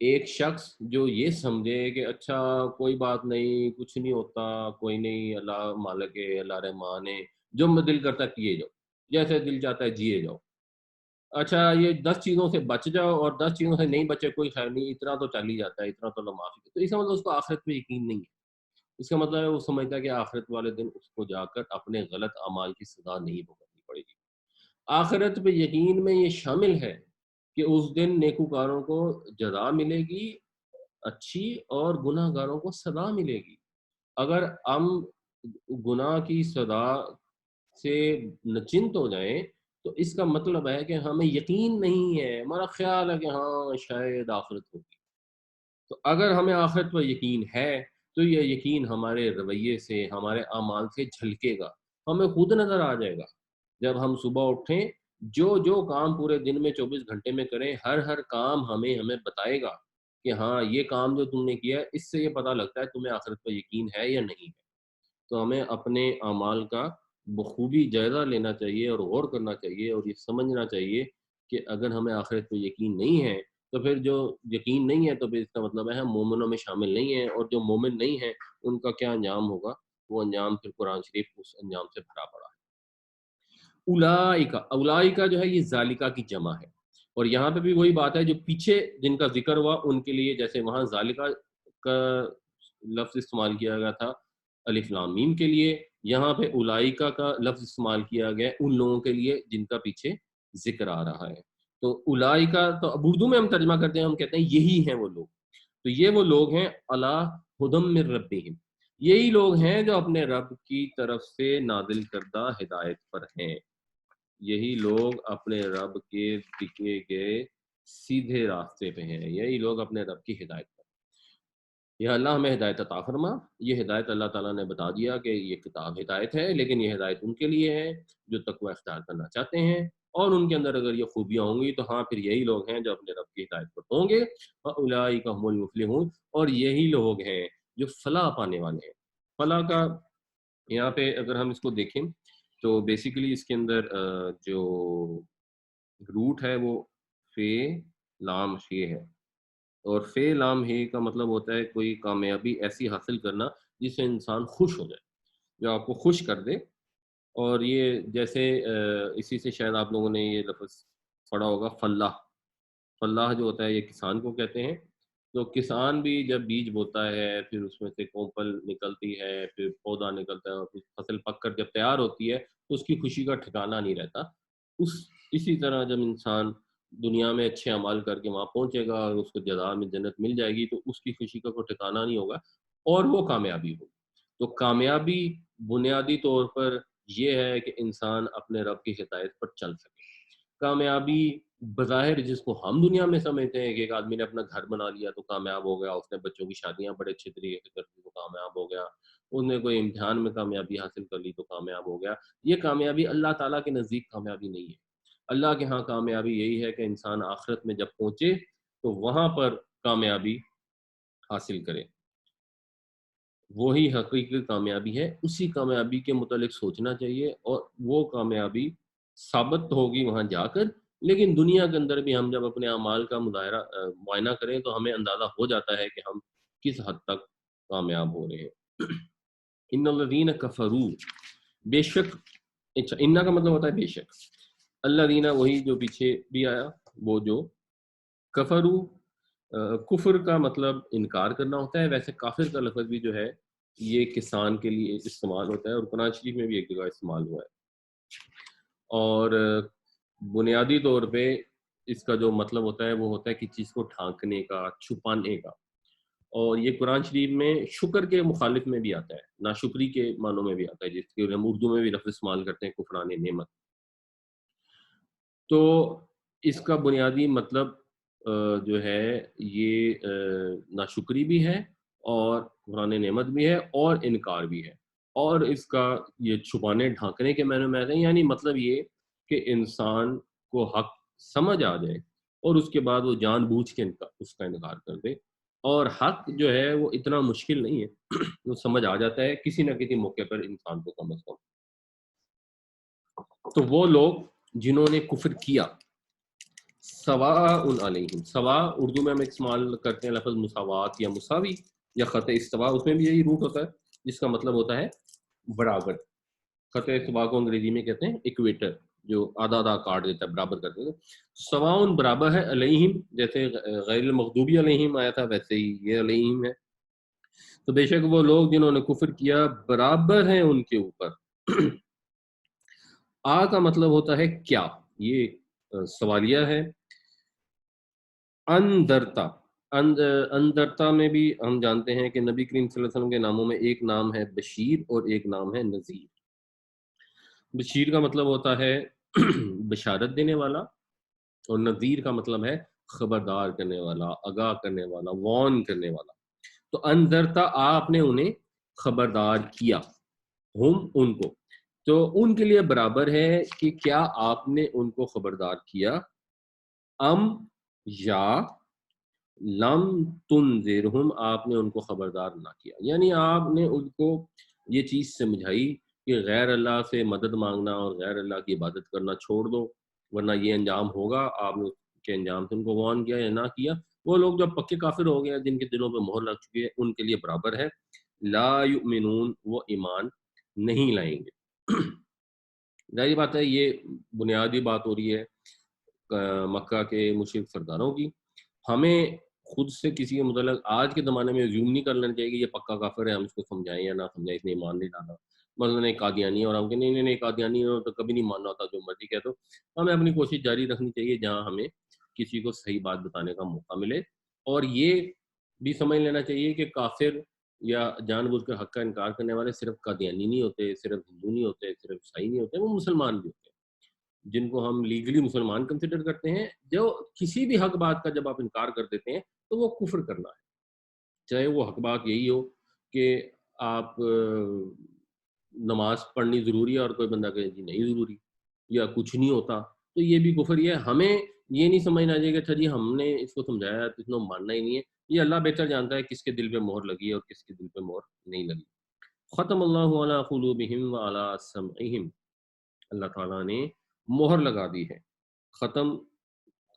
ایک شخص جو یہ سمجھے کہ اچھا کوئی بات نہیں، کچھ نہیں ہوتا، کوئی نہیں، اللہ مالک ہے، اللہ رحمان ہے، جو میں دل کرتا ہے کیے جاؤ، جیسے دل چاہتا ہے جیے جاؤ، اچھا یہ 10 چیزوں سے بچ جاؤ اور 10 چیزوں سے نہیں بچے کوئی خیر نہیں، اتنا تو چل ہی جاتا ہے، اتنا تو اللہ معافی ہے۔ تو اس کا مطلب اس کو آخرت میں یقین نہیں ہے، اس کا مطلب ہے وہ سمجھتا ہے کہ آخرت والے دن اس کو جا کر اپنے غلط اعمال کی سزا نہیں بھگتنی پڑے گی۔ آخرت پہ یقین میں یہ شامل ہے کہ اس دن نیکوکاروں کو جزا ملے گی اچھی اور گناہ گاروں کو سزا ملے گی. اگر ہم گناہ کی سزا سے نچنت ہو جائیں تو اس کا مطلب ہے کہ ہمیں یقین نہیں ہے، ہمارا خیال ہے کہ ہاں شاید آخرت ہوگی. تو اگر ہمیں آخرت پر یقین ہے تو یہ یقین ہمارے رویے سے، ہمارے اعمال سے جھلکے گا، ہمیں خود نظر آ جائے گا. جب ہم صبح اٹھیں، جو کام پورے دن میں 24 گھنٹے میں کریں، ہر کام ہمیں بتائے گا کہ ہاں یہ کام جو تم نے کیا ہے، اس سے یہ پتہ لگتا ہے تمہیں آخرت پر یقین ہے یا نہیں ہے. تو ہمیں اپنے اعمال کا بخوبی جائزہ لینا چاہیے اور غور کرنا چاہیے اور یہ سمجھنا چاہیے کہ اگر ہمیں آخرت پہ یقین نہیں ہے تو پھر جو یقین نہیں ہے تو پھر اس کا مطلب ہے ہم مومنوں میں شامل نہیں ہیں، اور جو مومن نہیں ہیں ان کا کیا انجام ہوگا، وہ انجام پھر قرآن شریف اس انجام سے بھرا پڑا ہے. اولائکا جو ہے یہ ذالکا کی جمع ہے، اور یہاں پہ بھی وہی بات ہے جو پیچھے جن کا ذکر ہوا ان کے لیے، جیسے وہاں ذالکا کا لفظ استعمال کیا گیا تھا الف لام میم کے لیے، یہاں پہ اولائکا کا لفظ استعمال کیا گیا ان لوگوں کے لیے جن کا پیچھے ذکر آ رہا ہے. تو اولائکا تو اب اردو میں ہم ترجمہ کرتے ہیں، ہم کہتے ہیں یہی ہیں وہ لوگ. تو یہ وہ لوگ ہیں علی ہدی من ربہم، یہی لوگ ہیں جو اپنے رب کی طرف سے نازل کردہ ہدایت پر ہیں، یہی لوگ اپنے رب کے دکھے گئے سیدھے راستے پہ ہیں، یہی لوگ اپنے رب کی ہدایت پر. یا اللہ ہمیں ہدایت عطا فرما. یہ ہدایت اللہ تعالیٰ نے بتا دیا کہ یہ کتاب ہدایت ہے، لیکن یہ ہدایت ان کے لیے ہے جو تقوی اختیار کرنا چاہتے ہیں، اور ان کے اندر اگر یہ خوبیاں ہوں گی تو ہاں پھر یہی لوگ ہیں جو اپنے رب کی ہدایت پر ہوں گے. اولئک هم المفلحون، اور یہی لوگ ہیں جو فلاح پانے والے ہیں. فلاح کا یہاں پہ اگر ہم اس کو دیکھیں تو بیسیکلی اس کے اندر جو روٹ ہے وہ فے لام شے ہے، اور فے لام ہے کا مطلب ہوتا ہے کوئی کامیابی ایسی حاصل کرنا جس سے انسان خوش ہو جائے، جو آپ کو خوش کر دے. اور یہ جیسے اسی سے شاید آپ لوگوں نے یہ لفظ پڑھا ہوگا فلاح. فلاح جو ہوتا ہے یہ کسان کو کہتے ہیں. تو کسان بھی جب بیج بوتا ہے، پھر اس میں سے کوپل نکلتی ہے، پھر پودا نکلتا ہے، اور پھر فصل پک کر جب تیار ہوتی ہے تو اس کی خوشی کا ٹھکانہ نہیں رہتا. اسی طرح جب انسان دنیا میں اچھے اعمال کر کے وہاں پہنچے گا اور اس کو جزا میں جنت مل جائے گی تو اس کی خوشی کا کوئی ٹھکانہ نہیں ہوگا، اور وہ کامیابی ہوگی. تو کامیابی بنیادی طور پر یہ ہے کہ انسان اپنے رب کی ہدایت پر چل سکے. کامیابی بظاہر جس کو ہم دنیا میں سمجھتے ہیں کہ ایک آدمی نے اپنا گھر بنا لیا تو کامیاب ہو گیا، اس نے بچوں کی شادیاں بڑے اچھے طریقے سے کر دی تو کامیاب ہو گیا، اس نے کوئی امتحان میں کامیابی حاصل کر لی تو کامیاب ہو گیا. یہ کامیابی اللہ تعالیٰ کے نزدیک کامیابی نہیں ہے. اللہ کے ہاں کامیابی یہی ہے کہ انسان آخرت میں جب پہنچے تو وہاں پر کامیابی حاصل کرے، وہی حقیقی کامیابی ہے. اسی کامیابی کے متعلق سوچنا چاہیے، اور وہ کامیابی ثابت ہوگی وہاں جا کر. لیکن دنیا کے اندر بھی ہم جب اپنے اعمال کا معائنہ کریں تو ہمیں اندازہ ہو جاتا ہے کہ ہم کس حد تک کامیاب ہو رہے ہیں. ان الذین کفروا، بے شک، اچھا انا کا مطلب ہوتا ہے بے شک، الذین وہی جو پیچھے بھی آیا، وہ جو کفروا، کفر کا مطلب انکار کرنا ہوتا ہے. ویسے کافر کا لفظ بھی جو ہے یہ کسان کے لیے استعمال ہوتا ہے، اور قرآن شریف میں بھی ایک جگہ استعمال ہوا ہے. اور بنیادی طور پہ اس کا جو مطلب ہوتا ہے وہ ہوتا ہے کہ چیز کو ڈھانکنے کا، چھپانے کا. اور یہ قرآن شریف میں شکر کے مخالف میں بھی آتا ہے، ناشکری کے معنوں میں بھی آتا ہے، جس کے ہم اردو میں بھی لفظ استعمال کرتے ہیں کفران نعمت. تو اس کا بنیادی مطلب جو ہے یہ ناشکری بھی ہے، اور قرآن نعمت بھی ہے، اور انکار بھی ہے. اور اس کا یہ چھپانے ڈھانکنے کے معنی میں آتا ہے، یعنی مطلب یہ کہ انسان کو حق سمجھ آ جائے اور اس کے بعد وہ جان بوجھ کے اس کا انکار کر دے. اور حق جو ہے وہ اتنا مشکل نہیں ہے، وہ سمجھ آ جاتا ہے کسی نہ کسی موقع پر انسان کو کم از کم. تو وہ لوگ جنہوں نے کفر کیا، سواء علیہم، سوا اردو میں ہم استعمال کرتے ہیں لفظ مساوات یا مساوی یا خط استوا، اس میں بھی یہی روٹ ہوتا ہے جس کا مطلب ہوتا ہے برابر. خط استوا کو انگریزی میں کہتے ہیں ایکویٹر، جو آدھا آدھا کاٹ دیتا ہے، برابر کر دیتا ہے. سواء برابر ہے، علیہم جیسے غیر المغضوب علیہم آیا تھا ویسے ہی یہ علیہم ہے. تو بے شک وہ لوگ جنہوں نے کفر کیا برابر ہیں ان کے اوپر. آ کا مطلب ہوتا ہے کیا، یہ سوالیہ ہے. اندرتا، اندرتا میں بھی ہم جانتے ہیں کہ نبی کریم صلی اللہ علیہ وسلم کے ناموں میں ایک نام ہے بشیر اور ایک نام ہے نذیر۔ بشیر کا مطلب ہوتا ہے بشارت دینے والا، اور نذیر کا مطلب ہے خبردار کرنے والا، آگاہ کرنے والا، وارن کرنے والا۔ تو انذرتا، آپ نے انہیں خبردار کیا، ہم ان کو، تو ان کے لیے برابر ہے کہ کیا آپ نے ان کو خبردار کیا، ام یا لم تنذرہم، آپ نے ان کو خبردار نہ کیا، یعنی آپ نے ان کو یہ چیز سمجھائی کہ غیر اللہ سے مدد مانگنا اور غیر اللہ کی عبادت کرنا چھوڑ دو ورنہ یہ انجام ہوگا، آپ نے اس کے انجام سے ان کو وارن کیا یا نہ کیا۔ وہ لوگ جو پکے کافر ہو گئے ہیں، جن کے دلوں پہ مہر لگ چکی ہے، ان کے لیے برابر ہے لا یؤمنون، وہ ایمان نہیں لائیں گے۔ ظاہر بات ہے یہ بنیادی بات ہو رہی ہے مکہ کے مشرک سرداروں کی۔ ہمیں خود سے کسی کے متعلق آج کے زمانے میں زیوم نہیں کر لینا چاہیے کہ یہ پکا کافر ہے، ہم اس کو سمجھائیں یا نہ سمجھائیں، اس نے ایمان نہیں ڈالا، مثلاً ایک قادیانی ہے اور ہم کہ نہیں نہیں نہیں قادیانی ہو تو کبھی نہیں ماننا ہوتا، جو مرضی کہہ دو۔ ہمیں اپنی کوشش جاری رکھنی چاہیے جہاں ہمیں کسی کو صحیح بات بتانے کا موقع ملے، اور یہ بھی سمجھ لینا چاہیے کہ کافر یا جان بوجھ کر حق کا انکار کرنے والے صرف قادیانی نہیں ہوتے، صرف ہندو نہیں ہوتے، صرف عیسائی نہیں ہوتے، وہ مسلمان بھی ہوتے ہیں جن کو ہم لیگلی مسلمان کنسیڈر کرتے ہیں۔ جو کسی بھی حق بات کا جب آپ انکار کر دیتے ہیں تو وہ کفر کرنا ہے، چاہے وہ حق بات یہی ہو کہ آپ نماز پڑھنی ضروری ہے اور کوئی بندہ کہے جی نہیں ضروری یا کچھ نہیں ہوتا، تو یہ بھی کفر ہی ہے۔ ہمیں یہ نہیں سمجھنا چاہیے کہ اچھا جی ہم نے اس کو سمجھایا تو اس نے ماننا ہی نہیں ہے، یہ اللہ بہتر جانتا ہے کس کے دل پہ مہر لگی ہے اور کس کے دل پہ مہر نہیں لگی۔ ختم اللہ علی قلوبہم وعلی سمعہم، اللہ تعالیٰ نے مہر لگا دی ہے۔ ختم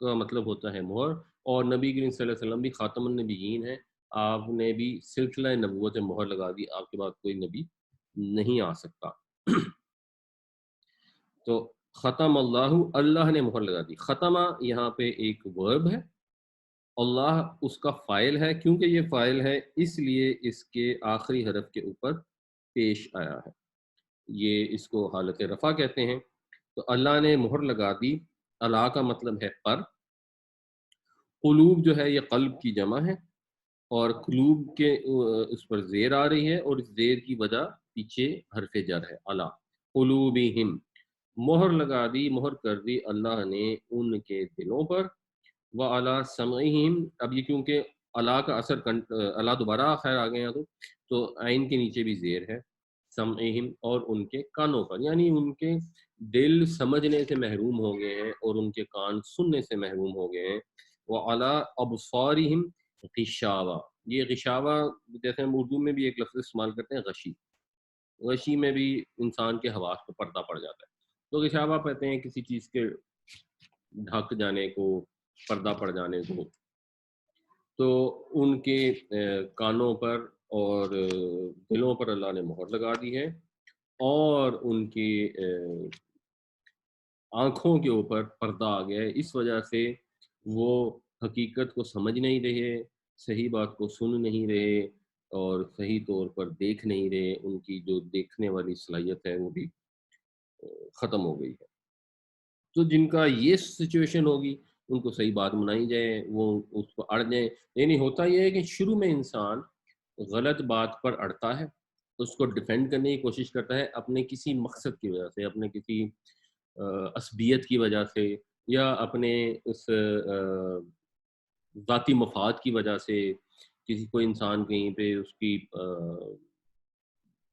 کا مطلب ہوتا ہے مہر، اور نبی کریم صلی اللہ علیہ وسلم بھی خاتم النبیین ہیں، آپ نے بھی سلسلہ نبوت مہر لگا دی، آپ کے بعد کوئی نبی نہیں آ سکتا۔ تو ختم اللہ، اللہ نے مہر لگا دی۔ ختمہ یہاں پہ ایک ورب ہے، اللہ اس کا فاعل ہے، کیونکہ یہ فاعل ہے اس لیے اس کے آخری حرف کے اوپر پیش آیا ہے، یہ اس کو حالت رفع کہتے ہیں۔ تو اللہ نے مہر لگا دی، اللہ کا مطلب ہے پر، قلوب جو ہے یہ قلب کی جمع ہے، اور قلوب کے اس پر زیر آ رہی ہے، اور اس زیر کی وجہ پیچھے حرف جر ہے، اللہ قلوبہم، مہر لگا دی، مہر کر دی اللہ نے ان کے دلوں پر، وعلی سمعہم، اب یہ کیونکہ اللہ کا اثر اللہ دوبارہ خیر آ گئے ہیں تو عین کے نیچے بھی زیر ہے، سمعہم، اور ان کے کانوں پر، یعنی ان کے دل سمجھنے سے محروم ہو گئے ہیں اور ان کے کان سننے سے محروم ہو گئے ہیں۔ وعلی ابصارہم غشاوہ، یہ غشاوہ جیسے ہم اردو میں بھی ایک لفظ استعمال کرتے ہیں غشی، غشی میں بھی انسان کے حواس پہ پردہ پڑ جاتا ہے، تو غشاوہ کہتے ہیں کسی چیز کے ڈھک جانے کو، پردہ پڑ جانے کو۔ تو ان کے کانوں پر اور دلوں پر اللہ نے مہر لگا دی ہے، اور ان کی آنکھوں کے اوپر پردہ آ گیا ہے، اس وجہ سے وہ حقیقت کو سمجھ نہیں رہے، صحیح بات کو سن نہیں رہے، اور صحیح طور پر دیکھ نہیں رہے، ان کی جو دیکھنے والی صلاحیت ہے وہ بھی ختم ہو گئی ہے۔ تو جن کا یہ سچویشن ہوگی ان کو صحیح بات منائی جائے، وہ اس کو اڑ جائیں، یعنی ہوتا یہ ہے کہ شروع میں انسان غلط بات پر اڑتا ہے، اس کو ڈیفینڈ کرنے کی کوشش کرتا ہے اپنے کسی مقصد کی وجہ سے، اپنے کسی عصبیت کی وجہ سے، یا اپنے اس ذاتی مفاد کی وجہ سے، کسی کوئی انسان کہیں پہ اس کی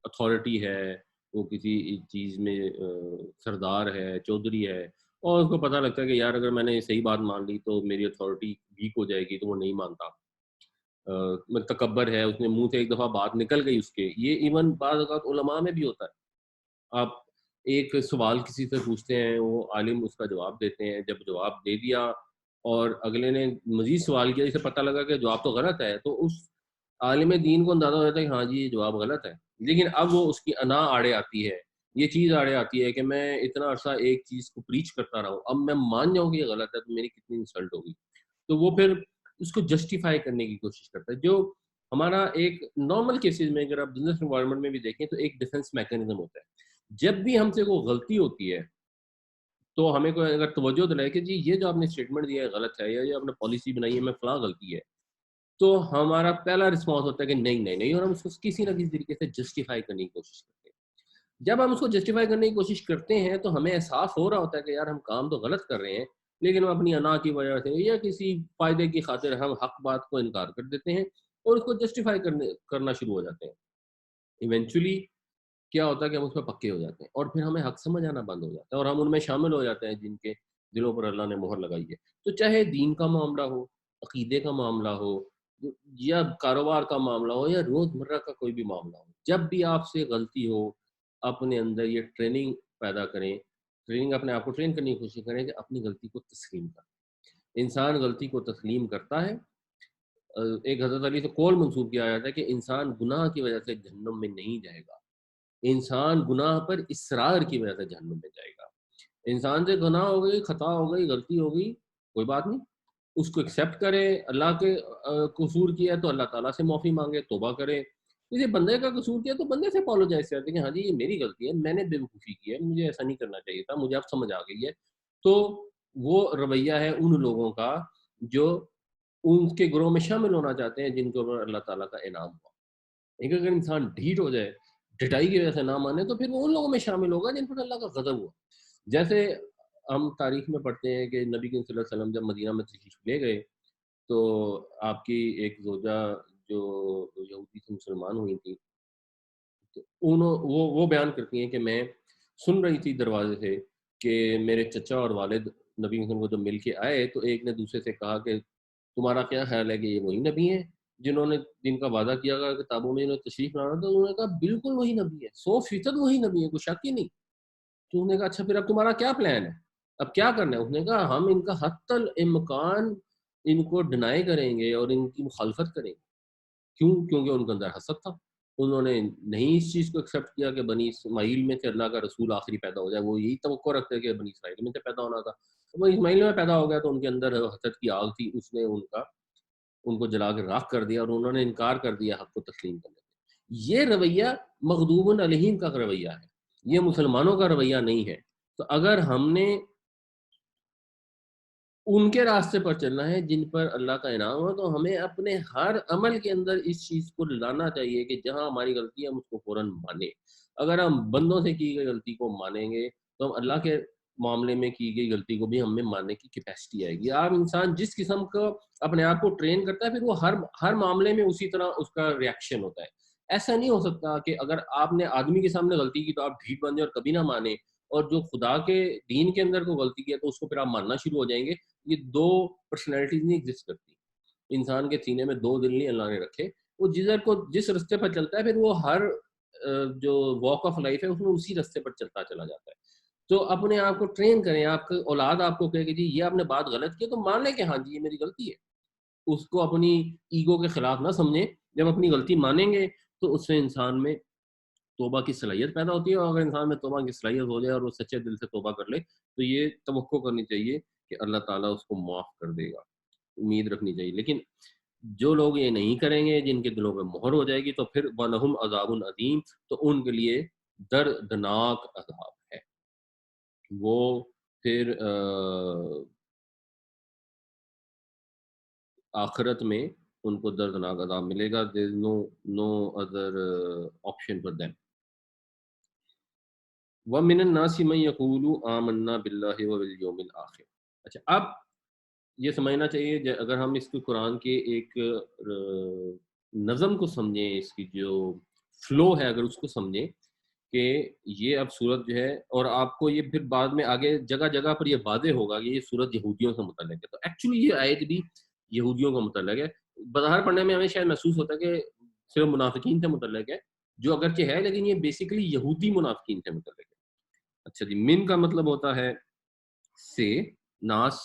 اتھارٹی ہے، وہ کسی چیز میں سردار ہے، چودھری ہے، اور اس کو پتہ لگتا ہے کہ یار اگر میں نے صحیح بات مان لی تو میری اتھارٹی ویک ہو جائے گی، تو وہ نہیں مانتا، تکبر ہے، اس نے منہ سے ایک دفعہ بات نکل گئی اس کے، یہ ایون بعض اوقات علماء میں بھی ہوتا ہے۔ آپ ایک سوال کسی سے پوچھتے ہیں، وہ عالم اس کا جواب دیتے ہیں، جب جواب دے دیا اور اگلے نے مزید سوال کیا، جسے پتہ لگا کہ جواب تو غلط ہے، تو اس عالم دین کو اندازہ ہو جاتا ہے کہ ہاں جی یہ جواب غلط ہے، لیکن اب وہ اس کی انا آڑے آتی ہے، یہ چیز آڑے آتی ہے کہ میں اتنا عرصہ ایک چیز کو پریچ کرتا رہا ہوں، اب میں مان جاؤں کہ یہ غلط ہے تو میری کتنی انسلٹ ہوگی، تو وہ پھر اس کو جسٹیفائی کرنے کی کوشش کرتا ہے۔ جو ہمارا ایک نارمل کیسز میں اگر آپ بزنس انوائرمنٹ میں بھی دیکھیں تو ایک ڈیفنس میکینزم ہوتا ہے، جب بھی ہم سے کوئی غلطی ہوتی ہے تو ہمیں کوئی اگر توجہ دلائے کہ جی یہ جو آپ نے اسٹیٹمنٹ دیا ہے غلط ہے، یا یہ آپ نے پالیسی بنائی ہے میں فلاں غلطی ہے، تو ہمارا پہلا رسپانس ہوتا ہے کہ نہیں نہیں نہیں، اور ہم اس کو کسی نہ کسی طریقے سے جسٹیفائی کرنے کی کوشش کرتے ہیں۔ جب ہم اس کو جسٹیفائی کرنے کی کوشش کرتے ہیں تو ہمیں احساس ہو رہا ہوتا ہے کہ یار ہم کام تو غلط کر رہے ہیں، لیکن ہم اپنی انا کی وجہ سے یا کسی فائدے کی خاطر ہم حق بات کو انکار کر دیتے ہیں اور اس کو جسٹیفائی کرنا شروع ہو جاتے ہیں۔ ایونچولی کیا ہوتا ہے کہ ہم اس پہ پکے ہو جاتے ہیں اور پھر ہمیں حق سمجھ آنا بند ہو جاتا ہے اور ہم ان میں شامل ہو جاتے ہیں جن کے دلوں پر اللہ نے مہر لگائی ہے۔ تو چاہے دین کا معاملہ ہو، عقیدے کا معاملہ ہو، یا کاروبار کا معاملہ ہو، یا روزمرہ کا کوئی بھی معاملہ ہو، جب بھی آپ سے غلطی ہو اپنے اندر یہ ٹریننگ پیدا کریں، ٹریننگ اپنے آپ کو ٹرین کرنے کی کوشش کریں کہ اپنی غلطی کو تسلیم کریں۔ انسان غلطی کو تسلیم کرتا ہے۔ ایک حضرت علی سے قول منسوب کیا جاتا ہے کہ انسان گناہ کی وجہ سے جہنم میں نہیں جائے گا، انسان گناہ پر اصرار کی وجہ سے جہنم میں جائے گا۔ انسان سے گناہ ہو گئی، خطا ہو گئی، غلطی ہو گئی، کوئی بات نہیں، اس کو ایکسیپٹ کرے، اللہ کے قصور کیا تو اللہ تعالیٰ سے معافی مانگے، توبہ کرے۔ کسی بندے کا قصور کیا تو بندے سے اپولوجائز کرتے کہ ہاں جی یہ میری غلطی ہے، میں نے بے وقوفی کی ہے، مجھے ایسا نہیں کرنا چاہیے تھا، مجھے اب سمجھ آ گئی ہے۔ تو وہ رویہ ہے ان لوگوں کا جو ان کے گروہ میں شامل ہونا چاہتے ہیں جن کے اوپر اللہ تعالیٰ کا انعام ہوا۔ لیکن اگر انسان ڈھیٹ ہو جائے، ڈٹائی کی وجہ سے نہ مانے، تو پھر وہ ان لوگوں میں شامل ہوگا جن پر اللہ کا غضب ہوا۔ جیسے ہم تاریخ میں پڑھتے ہیں کہ نبی کریم صلی اللہ علیہ وسلم جب مدینہ میں تشریف لے گئے تو آپ کی ایک زوجہ جو یہودی سے مسلمان ہوئی تھی، تو وہ بیان کرتی ہیں کہ میں سن رہی تھی دروازے سے کہ میرے چچا اور والد نبی کریم کو جب مل کے آئے تو ایک نے دوسرے سے کہا کہ تمہارا کیا خیال ہے کہ یہ وہی نبی ہیں جن کا وعدہ کیا گیا کتابوں میں انہوں نے تشریف لانا تھا؟ انہوں نے کہا بالکل وہی نبی ہے، 100% وہی نبی ہے، کوئی شک ہی نہیں۔ تو انہوں نے کہا اچھا پھر اب تمہارا کیا پلان ہے، اب کیا کرنا ہے؟ اس نے کہا ہم ان کا حتی الامکان ان کو ڈینائی کریں گے اور ان کی مخالفت کریں گے۔ کیوں؟ کیونکہ ان کے اندر حسد تھا، انہوں نے نہیں اس چیز کو ایکسیپٹ کیا کہ بنی اسماعیل میں سے اللہ کا رسول آخری پیدا ہو جائے، وہ یہی توقع رکھتے کہ بنی اسرائیل میں سے پیدا ہونا تھا، وہ اسماعیل میں پیدا ہو گیا تو ان کے اندر حسد کی آگ تھی، اس نے ان کو جلا کے راکھ کر دیا اور انہوں نے انکار کر دیا حق کو تسلیم کرنے سے۔ یہ رویہ مغضوب علیہم کا رویہ ہے، یہ مسلمانوں کا رویہ نہیں ہے۔ تو اگر ہم نے ان کے راستے پر چلنا ہے جن پر اللہ کا انعام ہو، تو ہمیں اپنے ہر عمل کے اندر اس چیز کو لانا چاہیے کہ جہاں ہماری غلطی ہے ہم اس کو فوراً مانیں۔ اگر ہم بندوں سے کی گئی غلطی کو مانیں گے تو ہم اللہ کے معاملے میں کی گئی غلطی کو بھی ہمیں ماننے کی کیپیسٹی آئے گی۔ آپ انسان جس قسم کا اپنے آپ کو ٹرین کرتا ہے پھر وہ ہر معاملے میں اسی طرح اس کا ریئیکشن ہوتا ہے۔ ایسا نہیں ہو سکتا کہ اگر آپ نے آدمی کے سامنے غلطی کی تو آپ ڈھیٹ بن جائیں اور کبھی نہ مانیں، اور جو خدا کے دین کے اندر کوئی غلطی کی ہے تو اس کو پھر آپ ماننا شروع ہو جائیں گے۔ یہ دو پرسنالٹیز نہیں ایگزسٹ کرتی، انسان کے سینے میں دو دل نہیں اللہ نے رکھے۔ وہ جس رستے پر چلتا ہے پھر وہ ہر جو واک آف لائف ہے اس میں اسی رستے پر چلتا چلا جاتا ہے۔ تو اپنے آپ کو ٹرین کریں، آپ کی اولاد آپ کو کہے کہ جی یہ آپ نے بات غلط کی تو مان لیں کہ ہاں جی یہ میری غلطی ہے، اس کو اپنی ایگو کے خلاف نہ سمجھیں۔ جب اپنی غلطی مانیں گے تو اس سے انسان میں توبہ کی صلاحیت پیدا ہوتی ہے، اور اگر انسان میں توبہ کی صلاحیت ہو جائے اور وہ سچے دل سے توبہ کر لے تو یہ توقع کرنی چاہیے کہ اللہ تعالیٰ اس کو معاف کر دے گا، امید رکھنی چاہیے۔ لیکن جو لوگ یہ نہیں کریں گے، جن کے دلوں پہ مہر ہو جائے گی، تو پھر وَلَهُمْ عَذَابٌ عَظِيمٌ، تو ان کے لیے دردناک عذاب ہے۔ وہ پھر آخرت میں ان کو دردناک عذاب ملے گا۔ there is no other option for them۔ وَمِنَ النَّاسِ مَن يَقُولُ آمَنَّا بِاللَّهِ وَبِالْيَوْمِ الْآخِرِ۔ اچھا اب یہ سمجھنا چاہیے اگر ہم اس کو قرآن کے ایک نظم کو سمجھیں، اس کی جو فلو ہے اگر اس کو سمجھیں کہ یہ اب صورت جو ہے، اور آپ کو یہ پھر بعد میں آگے جگہ جگہ پر یہ واضح ہوگا کہ یہ صورت یہودیوں سے متعلق ہے، تو ایکچولی یہ آیت بھی یہودیوں کا متعلق ہے۔ بظاہر پڑھنے میں ہمیں شاید محسوس ہوتا ہے کہ صرف منافقین سے متعلق ہے، جو اگرچہ ہے لیکن یہ بیسیکلی یہودی منافقین سے متعلق ہے۔ اچھا جی، من کا مطلب ہوتا ہے سے، ناس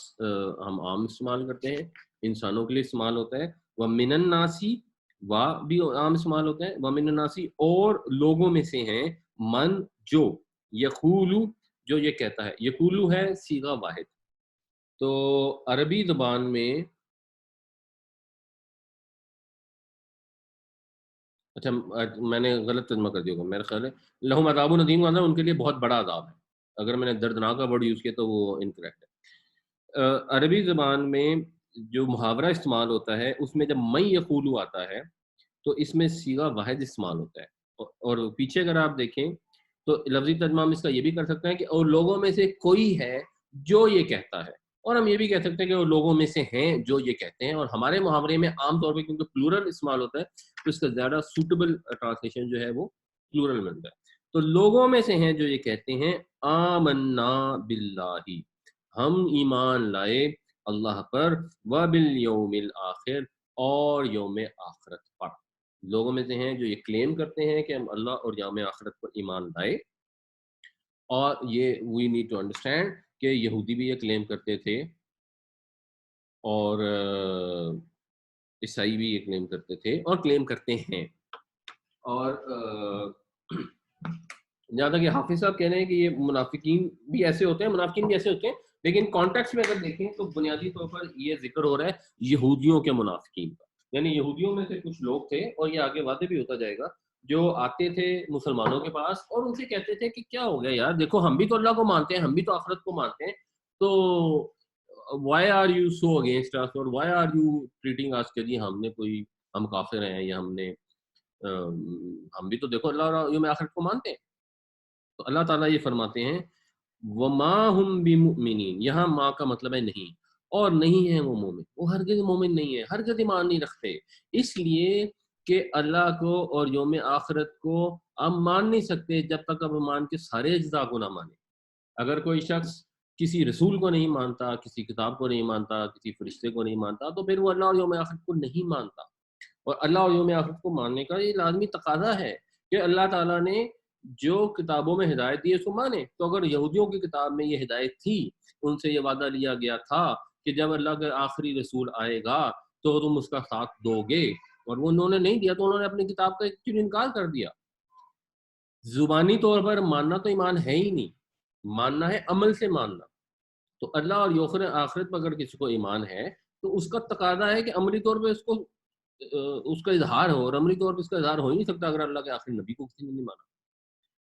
ہم عام استعمال کرتے ہیں، انسانوں کے لیے استعمال ہوتا ہے۔ وَمِنَ النَّاسِ وا بھی عام استعمال ہوتا ہے، وَمِنَ النَّاسِ اور لوگوں میں سے ہیں، من جو، یقولو جو یہ کہتا ہے، یقولو ہے صیغہ واحد۔ تو عربی زبان میں، اچھا میں نے غلط ترجمہ کر دیا ہوگا، میرا خیال ہے لہم عذاب ندیم کا ان کے لیے بہت بڑا عذاب ہے۔ اگر میں نے دردناک کا ورڈ یوز کیا تو وہ انکریکٹ ہے۔ عربی زبان میں جو محاورہ استعمال ہوتا ہے اس میں جب میں یقولو آتا ہے تو اس میں صیغہ واحد استعمال ہوتا ہے، اور پیچھے اگر آپ دیکھیں تو لفظی ترجمہ ہم اس کا یہ بھی کر سکتے ہیں کہ اور لوگوں میں سے کوئی ہے جو یہ کہتا ہے، اور ہم یہ بھی کہہ سکتے ہیں کہ وہ لوگوں میں سے ہیں جو یہ کہتے ہیں، اور ہمارے محاورے میں عام طور پہ کیونکہ پلورل استعمال ہوتا ہے تو اس کا زیادہ سوٹیبل ٹرانسلیشن جو ہے وہ پلورل ملتا ہے۔ تو لوگوں میں سے ہیں جو یہ کہتے ہیں آمنا باللہ، ہم ایمان لائے اللہ پر، وبالیوم الآخر، اور یوم آخرت پر۔ لوگوں میں سے ہیں جو یہ کلیم کرتے ہیں کہ ہم اللہ اور یوم آخرت پر ایمان لائے، اور یہ وی نیڈ ٹو انڈرسٹینڈ کہ یہودی بھی یہ کلیم کرتے تھے، اور عیسائی بھی یہ کلیم کرتے تھے اور کلیم کرتے ہیں، اور جہاں تک کہ حافظ صاحب کہہ رہے ہیں کہ یہ منافقین بھی ایسے ہوتے ہیں، منافقین بھی ایسے ہوتے ہیں، لیکن کانٹیکسٹ میں اگر دیکھیں تو بنیادی طور پر یہ ذکر ہو رہا ہے یہودیوں کے منافقین کا، یعنی یہودیوں میں سے کچھ لوگ تھے، اور یہ آگے واضح بھی ہوتا جائے گا، جو آتے تھے مسلمانوں کے پاس اور ان سے کہتے تھے کہ کیا ہو گیا یار، دیکھو ہم بھی تو اللہ کو مانتے ہیں، ہم بھی تو آخرت کو مانتے ہیں، تو why are you so against اس، اور وائی آر یو ٹریٹنگ اس کہ جی ہم کافر ہیں، یا ہم بھی تو دیکھو اللہ اور یوم آخرت کو مانتے ہیں۔ تو اللہ تعالیٰ یہ فرماتے ہیں وَمَا هُمْ بِمُؤْمِنِينَ، یہاں ماں کا مطلب ہے نہیں، اور نہیں ہیں وہ مومن، وہ ہرگز مومن نہیں ہے، ہرگز ایمان نہیں رکھتے، اس لیے کہ اللہ کو اور یوم آخرت کو آپ مان نہیں سکتے جب تک آپ ایمان کے سارے اجزاء کو نہ مانیں۔ اگر کوئی شخص کسی رسول کو نہیں مانتا، کسی کتاب کو نہیں مانتا، کسی فرشتے کو نہیں مانتا، تو پھر وہ اللہ اور یوم آخرت کو نہیں مانتا، اور اللہ اور یوم آخرت کو ماننے کا یہ لازمی تقاضا ہے کہ اللہ تعالیٰ نے جو کتابوں میں ہدایت دی ہے اس کو مانے۔ تو اگر یہودیوں کی کتاب میں یہ ہدایت تھی، ان سے یہ وعدہ لیا گیا تھا کہ جب اللہ کا آخری رسول آئے گا تو تم اس کا ساتھ دو گے، اور وہ انہوں نے نہیں دیا، تو انہوں نے اپنی کتاب کا ایکچولی انکار کر دیا۔ زبانی طور پر ماننا تو ایمان ہے ہی نہیں، ماننا ہے عمل سے ماننا۔ تو اللہ اور آخرت پر اگر کسی کو ایمان ہے تو اس کا تقاضا ہے کہ عملی طور پہ اس کا اظہار ہو، اور عملی طور پہ اس کا اظہار ہو ہی نہیں سکتا اگر اللہ کے آخری نبی کو کسی نے نہیں مانا۔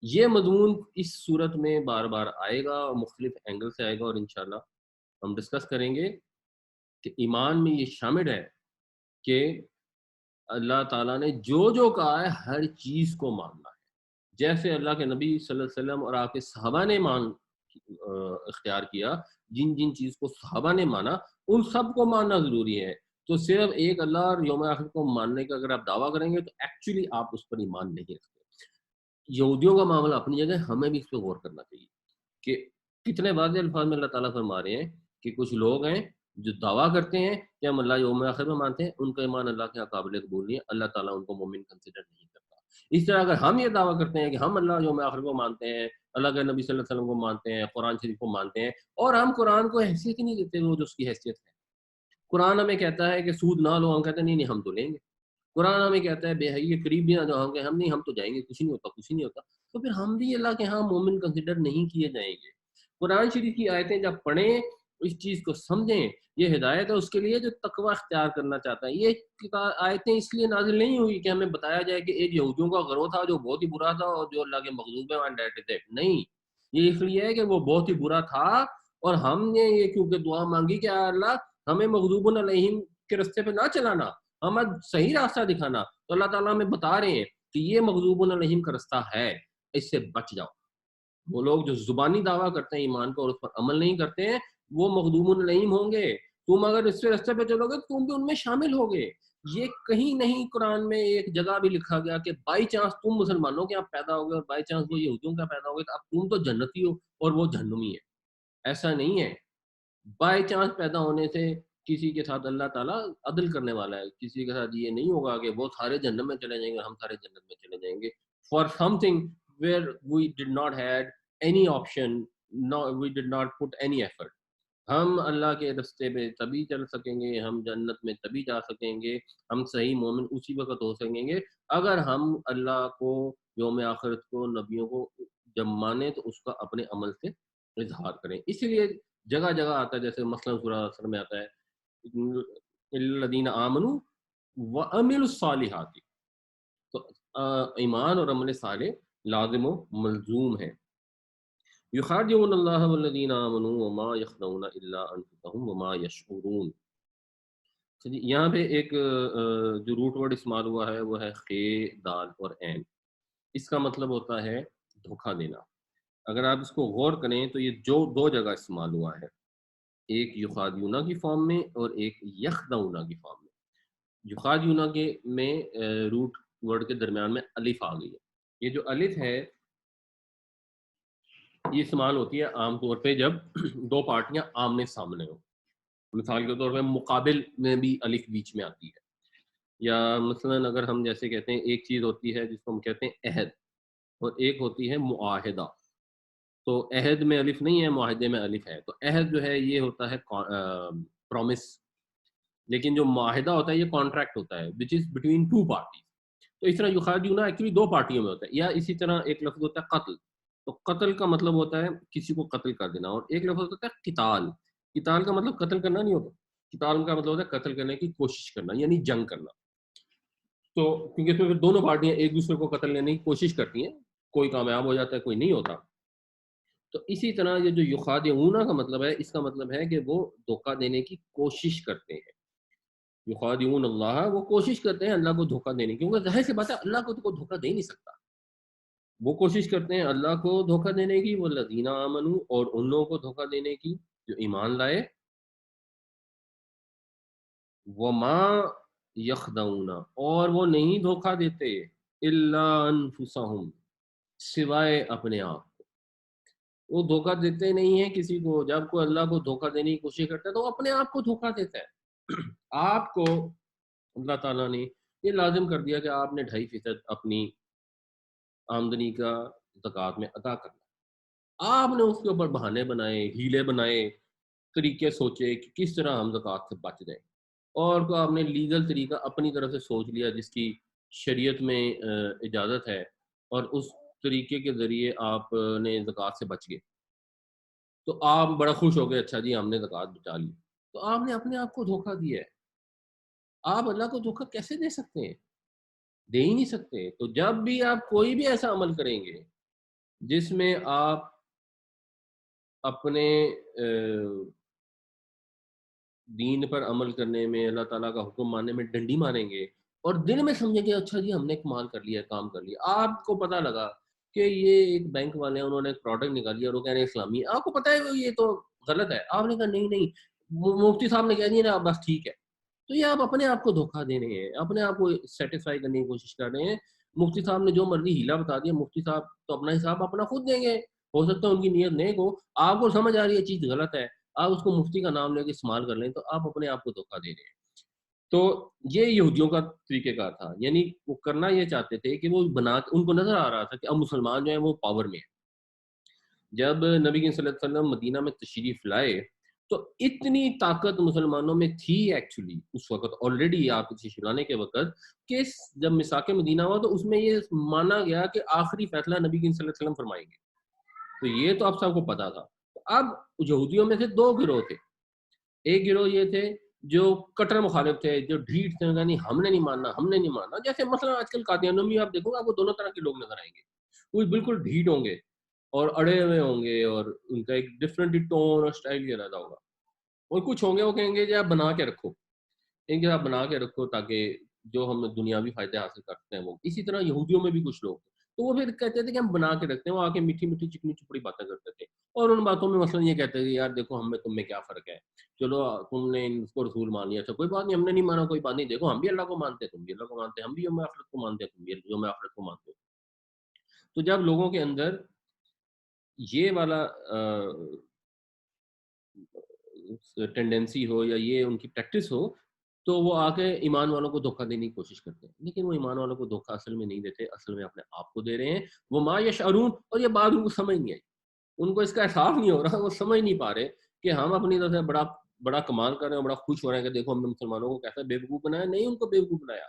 یہ مضمون اس صورت میں بار بار آئے گا، اور مختلف اینگل سے آئے گا، اور انشاءاللہ ہم ڈسکس کریں گے کہ ایمان میں یہ شامل ہے کہ اللہ تعالیٰ نے جو کہا ہے ہر چیز کو ماننا ہے، جیسے اللہ کے نبی صلی اللہ علیہ وسلم اور آپ کے صحابہ نے اختیار کیا، جن جن چیز کو صحابہ نے مانا ان سب کو ماننا ضروری ہے۔ تو صرف ایک اللہ اور یوم آخر کو ماننے کا اگر آپ دعویٰ کریں گے تو ایکچولی آپ اس پر ایمان نہیں رکھتے۔ یہودیوں کا معاملہ اپنی جگہ، ہمیں بھی اس پہ غور کرنا چاہیے کہ کتنے واضح الفاظ میں اللہ تعالیٰ فرما رہے ہیں کہ کچھ لوگ ہیں جو دعویٰ کرتے ہیں کہ ہم اللہ یوم آخر میں مانتے ہیں، ان کا ایمان اللہ کے یہاں قابل قبول نہیں ہے، اللہ تعالیٰ ان کو مومن کنسیڈر نہیں کرتا۔ اس طرح اگر ہم یہ دعویٰ کرتے ہیں کہ ہم اللہ یوم آخر کو مانتے ہیں، اللہ کے نبی صلی اللہ علیہ وسلم کو مانتے ہیں، قرآن شریف کو مانتے ہیں، اور ہم قرآن کو حیثیت ہی نہیں دیتے وہ جو اس کی حیثیت ہے۔ قرآن ہمیں کہتا ہے کہ سود نہ لو، ہم کہتے ہیں نہیں نہیں ہم تو لیں گے۔ قرآن ہمیں کہتا ہے بے حیائی کے قریب بھی نہ جاؤ، ہم کہ ہم نہیں، ہم تو جائیں گے، کچھ نہیں ہوتا، کچھ نہیں ہوتا۔ تو پھر ہم بھی اللہ کے ہاں مومن کنسیڈر نہیں کیے جائیں گے۔ قرآن شریف کی آیتیں جب پڑھیں، اس چیز کو سمجھیں، یہ ہدایت ہے اس کے لیے جو تقوی اختیار کرنا چاہتا ہے۔ یہ آیتیں اس لیے نازل نہیں ہوئی کہ ہمیں بتایا جائے کہ ایک یہودیوں کا گروہ تھا جو بہت ہی برا تھا اور جو اللہ کے مغضوب ہیں وہاں ڈیٹے تھے، نہیں، یہ اس لیے ہے کہ وہ بہت ہی برا تھا، اور ہم نے یہ کیونکہ دعا مانگی کہ اے اللہ ہمیں مغضوب علیہم کے راستے پہ نہ چلانا، ہمیں صحیح راستہ دکھانا، تو اللہ تعالیٰ ہمیں بتا رہے ہیں کہ یہ مغضوب علیہم کا راستہ ہے، اس سے بچ جاؤ۔ وہ لوگ جو زبانی دعویٰ کرتے ہیں ایمان کو اور اس پر عمل نہیں کرتے ہیں، وہ مغضوب علیہم ہوں گے۔ تم اگر اس سے راستے پہ چلو گے تو تم بھی ان میں شامل ہوگے۔ یہ کہیں نہیں قرآن میں ایک جگہ بھی لکھا گیا کہ بائی چانس تم مسلمانوں کے یہاں پیدا ہوگے اور بائی چانس وہ یہودیوں کے یہاں پیدا ہوگے تو اب تم تو جنتی ہو اور وہ جہنمی ہے۔ ایسا نہیں ہے۔ بائی چانس پیدا ہونے سے کسی کے ساتھ اللہ تعالیٰ عدل کرنے والا ہے، کسی کے ساتھ یہ نہیں ہوگا کہ وہ سارے جنت میں چلے جائیں گے، ہم سارے جنت میں چلے جائیں گے for something where we did not had any option, we did not put any effort. ہم اللہ کے راستے پہ تبھی چل سکیں گے، ہم جنت میں تبھی جا سکیں گے، ہم صحیح مومن اسی وقت ہو سکیں گے اگر ہم اللہ کو، یوم آخرت کو، نبیوں کو جب مانیں تو اس کا اپنے عمل سے اظہار کریں۔ اسی لیے جگہ جگہ آتا ہے، جیسے مثلاً سورہ اثر میں آتا ہے الذین آمنوا وعملوا الصالحات، تو ایمان اور عمل صالح لازم و ملزوم ہے۔ یخادعون اللہ والذین آمنوا وما یخدعون الا انفسهم وما یشعرون۔ یہاں پہ ایک جو روٹ ورڈ استعمال ہوا ہے وہ ہے خے، دال اور عین۔ اس کا مطلب ہوتا ہے دھوکہ دینا۔ اگر آپ اس کو غور کریں تو یہ جو دو جگہ استعمال ہوا ہے، ایک یخادعون کی فارم میں اور ایک یخدعون کی فارم میں۔ یخادعون کے میں روٹ ورڈ کے درمیان میں الف آ گئی ہے۔ یہ جو الف ہے یہ استعمال ہوتی ہے عام طور پہ جب دو پارٹیاں آمنے سامنے ہوں۔ مثال کے طور پہ مقابل میں بھی الف بیچ میں آتی ہے، یا مثلا اگر ہم جیسے کہتے ہیں ایک چیز ہوتی ہے جس کو ہم کہتے ہیں عہد، اور ایک ہوتی ہے معاہدہ۔ تو عہد میں الف نہیں ہے، معاہدے میں الف ہے۔ تو عہد جو ہے یہ ہوتا ہے پرومس، لیکن جو معاہدہ ہوتا ہے یہ کانٹریکٹ ہوتا ہے which is between two parties۔ تو اس طرح یخادعون ایکچولی دو پارٹیوں میں ہوتا ہے۔ یا اسی طرح ایک لفظ ہوتا ہے قتل، تو قتل کا مطلب ہوتا ہے کسی کو قتل کر دینا، اور ایک لفظ ہوتا ہے قتال۔ قتال کا مطلب قتل کرنا نہیں ہوتا، قتال کا مطلب ہوتا ہے قتل کرنے کی کوشش کرنا، یعنی جنگ کرنا۔ تو کیونکہ اس میں پھر دونوں پارٹیاں ایک دوسرے کو قتل لینے کی کوشش کرتی ہیں، کوئی کامیاب ہو جاتا ہے کوئی نہیں ہوتا۔ تو اسی طرح یہ جو یخادعون کا مطلب ہے، اس کا مطلب ہے کہ وہ دھوکہ دینے کی کوشش کرتے ہیں۔ یخادعون اللہ، وہ کوشش کرتے ہیں اللہ کو دھوکہ دینے کی، کیونکہ ظاہر سی بات ہے اللہ کو تو کوئی دھوکہ دے نہیں سکتا۔ وہ کوشش کرتے ہیں اللہ کو دھوکہ دینے کی، والذین آمنوا، اور ان لوگوں کو دھوکہ دینے کی جو ایمان لائے، وما یخدعون، اور وہ نہیں دھوکہ دیتے، الا انفسہم، سوائے اپنے آپ۔ وہ دھوکہ دیتے نہیں ہیں کسی کو۔ جب کوئی اللہ کو دھوکہ دینے کی کوشش کرتا ہے تو وہ اپنے آپ کو دھوکہ دیتا ہے۔ آپ کو اللہ تعالیٰ نے یہ لازم کر دیا کہ آپ نے 2.5% اپنی آمدنی کا زکوٰۃ میں ادا کرنا۔ آپ نے اس کے اوپر بہانے بنائے، ہیلے بنائے، طریقے سوچے کہ کس طرح ہم زکوٰۃ سے بچ جائیں، اور کو آپ نے لیگل طریقہ اپنی طرف سے سوچ لیا جس کی شریعت میں اجازت ہے، اور اس طریقے کے ذریعے آپ نے زکوٰۃ سے بچ گئے، تو آپ بڑا خوش ہو گئے، اچھا جی ہم نے زکوٰۃ بچا لی۔ تو آپ نے اپنے آپ کو دھوکہ دیا ہے۔ آپ اللہ کو دھوکہ کیسے دے سکتے ہیں؟ دے ہی نہیں سکتے۔ تو جب بھی آپ کوئی بھی ایسا عمل کریں گے جس میں آپ اپنے دین پر عمل کرنے میں، اللہ تعالیٰ کا حکم ماننے میں ڈنڈی ماریں گے، اور دل میں سمجھیں گے اچھا جی ہم نے کمال کر لیا، کام کر لیا، آپ کو پتہ لگا کہ یہ ایک بینک والے ہیں، انہوں نے ایک پروڈکٹ نکالی اور وہ کہہ رہے ہیں اسلامی، آپ کو پتہ ہے یہ تو غلط ہے، آپ نے کہا نہیں نہیں، مفتی صاحب نے کہہ دیا نا بس ٹھیک ہے۔ تو یہ آپ اپنے آپ کو دھوکہ دے رہے ہیں، اپنے آپ کو سیٹسفائی کرنے کی کوشش کر رہے ہیں۔ مفتی صاحب نے جو مرضی ہیلا بتا دیا، مفتی صاحب تو اپنا حساب اپنا خود دیں گے، ہو سکتا ہے ان کی نیت نیک ہو، آپ کو سمجھ آ رہی ہے چیز غلط ہے، آپ اس کو مفتی کا نام لے کے استعمال کر لیں، تو آپ اپنے آپ کو دھوکہ دے رہے ہیں۔ تو یہ یہودیوں کا طریقہ کار تھا، یعنی وہ کرنا یہ چاہتے تھے کہ وہ بنا، ان کو نظر آ رہا تھا کہ اب مسلمان جو ہیں وہ پاور میں ہیں۔ جب نبی صلی اللہ علیہ وسلم مدینہ میں تشریف لائے تو اتنی طاقت مسلمانوں میں تھی ایکچولی اس وقت، آلریڈی آپ تشریف لانے کے وقت، کہ جب میثاق مدینہ ہوا تو اس میں یہ مانا گیا کہ آخری فیصلہ نبی صلی اللہ علیہ وسلم فرمائیں گے۔ تو یہ تو آپ سب کو پتا تھا۔ اب یہودیوں میں سے دو گروہ تھے، ایک گروہ یہ تھے جو کٹر مخالف تھے، جو ڈھیٹ تھے، نہیں ہم نے نہیں ماننا، ہم نے نہیں ماننا۔ جیسے مثلا آج کل قادیانیوں میں آپ دیکھو گے آپ کو دونوں طرح کے لوگ نظر آئیں گے، کچھ بالکل ڈھیٹ ہوں گے اور اڑے ہوئے ہوں گے، اور ان کا ایک ڈفرینٹ ٹون اور اسٹائل ہی رہتا ہوگا، اور کچھ ہوں گے وہ کہیں گے جی آپ بنا کے رکھو، ان کے آپ بنا کے رکھو تاکہ جو ہم دنیاوی فائدے حاصل کرتے ہیں وہ۔ اسی طرح یہودیوں میں بھی کچھ لوگ، تو وہ پھر کہتے تھے کہ ہم بنا کے رکھتے ہیں، وہ آ کے میٹھی میٹھی چکنی چپڑی باتیں کرتے تھے، اور ان باتوں میں مثلا یہ کہتے تھے یار دیکھو ہم میں تم میں کیا فرق ہے، چلو تم نے اس کو رسول مان لیا، اچھا کوئی بات نہیں، ہم نے نہیں مانا کوئی بات نہیں، دیکھو ہم بھی اللہ کو مانتے ہیں، تم بھی اللہ کو مانتے ہیں، ہم بھی یوم آخرت کو مانتے ہیں، تم بھی یوم آخرت کو مانتے ہو۔ تو جب لوگوں کے اندر یہ والا ٹینڈنسی ہو یا یہ ان کی پریکٹس ہو تو وہ آ کے ایمان والوں کو دھوکہ دینے کی کوشش کرتے ہیں، لیکن وہ ایمان والوں کو دھوکہ اصل میں نہیں دیتے، اصل میں اپنے آپ کو دے رہے ہیں۔ وہ ما یشعرون، اور یہ بات ان کو سمجھ نہیں آئی، ان کو اس کا احساس نہیں ہو رہا، وہ سمجھ نہیں پا رہے کہ ہم اپنی طرف سے بڑا بڑا کمال کر رہے ہیں، بڑا خوش ہو رہے ہیں کہ دیکھو ہم نے مسلمانوں کو کیسا بیوقوف بنایا۔ نہیں، ان کو بیوقوف بنایا۔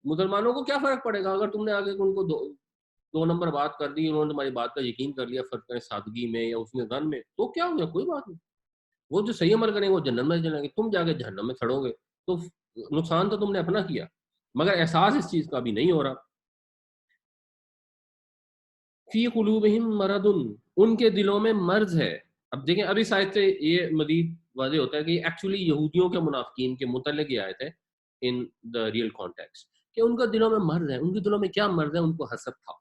مسلمانوں کو کیا فرق پڑے گا اگر تم نے آگے ان کو دو نمبر بات کر دی، انہوں نے تمہاری بات کا یقین کر لیا، فرق کریں سادگی میں یا اس نے ظن میں، تو کیا ہو گیا، کوئی بات نہیں، وہ جو صحیح عمل کریں گے وہ جنت میں چلیں گے، تم جا کے جہنم میں سڑو گے، تو نقصان تو تم نے اپنا کیا، مگر احساس اس چیز کا بھی نہیں ہو رہا۔ فی قلوبہم مرض، ان کے دلوں میں مرض ہے. اب دیکھیں اب اس آیت سے یہ مزید واضح ہوتا ہے کہ ایکچولی یہودیوں کے منافقین کے متعلق یہ آیت ہے ان دا ریئل کانٹیکسٹ، کہ ان کا دلوں میں مرض ہے. ان کے دلوں میں کیا مرض ہے؟ ان کو حسد تھا،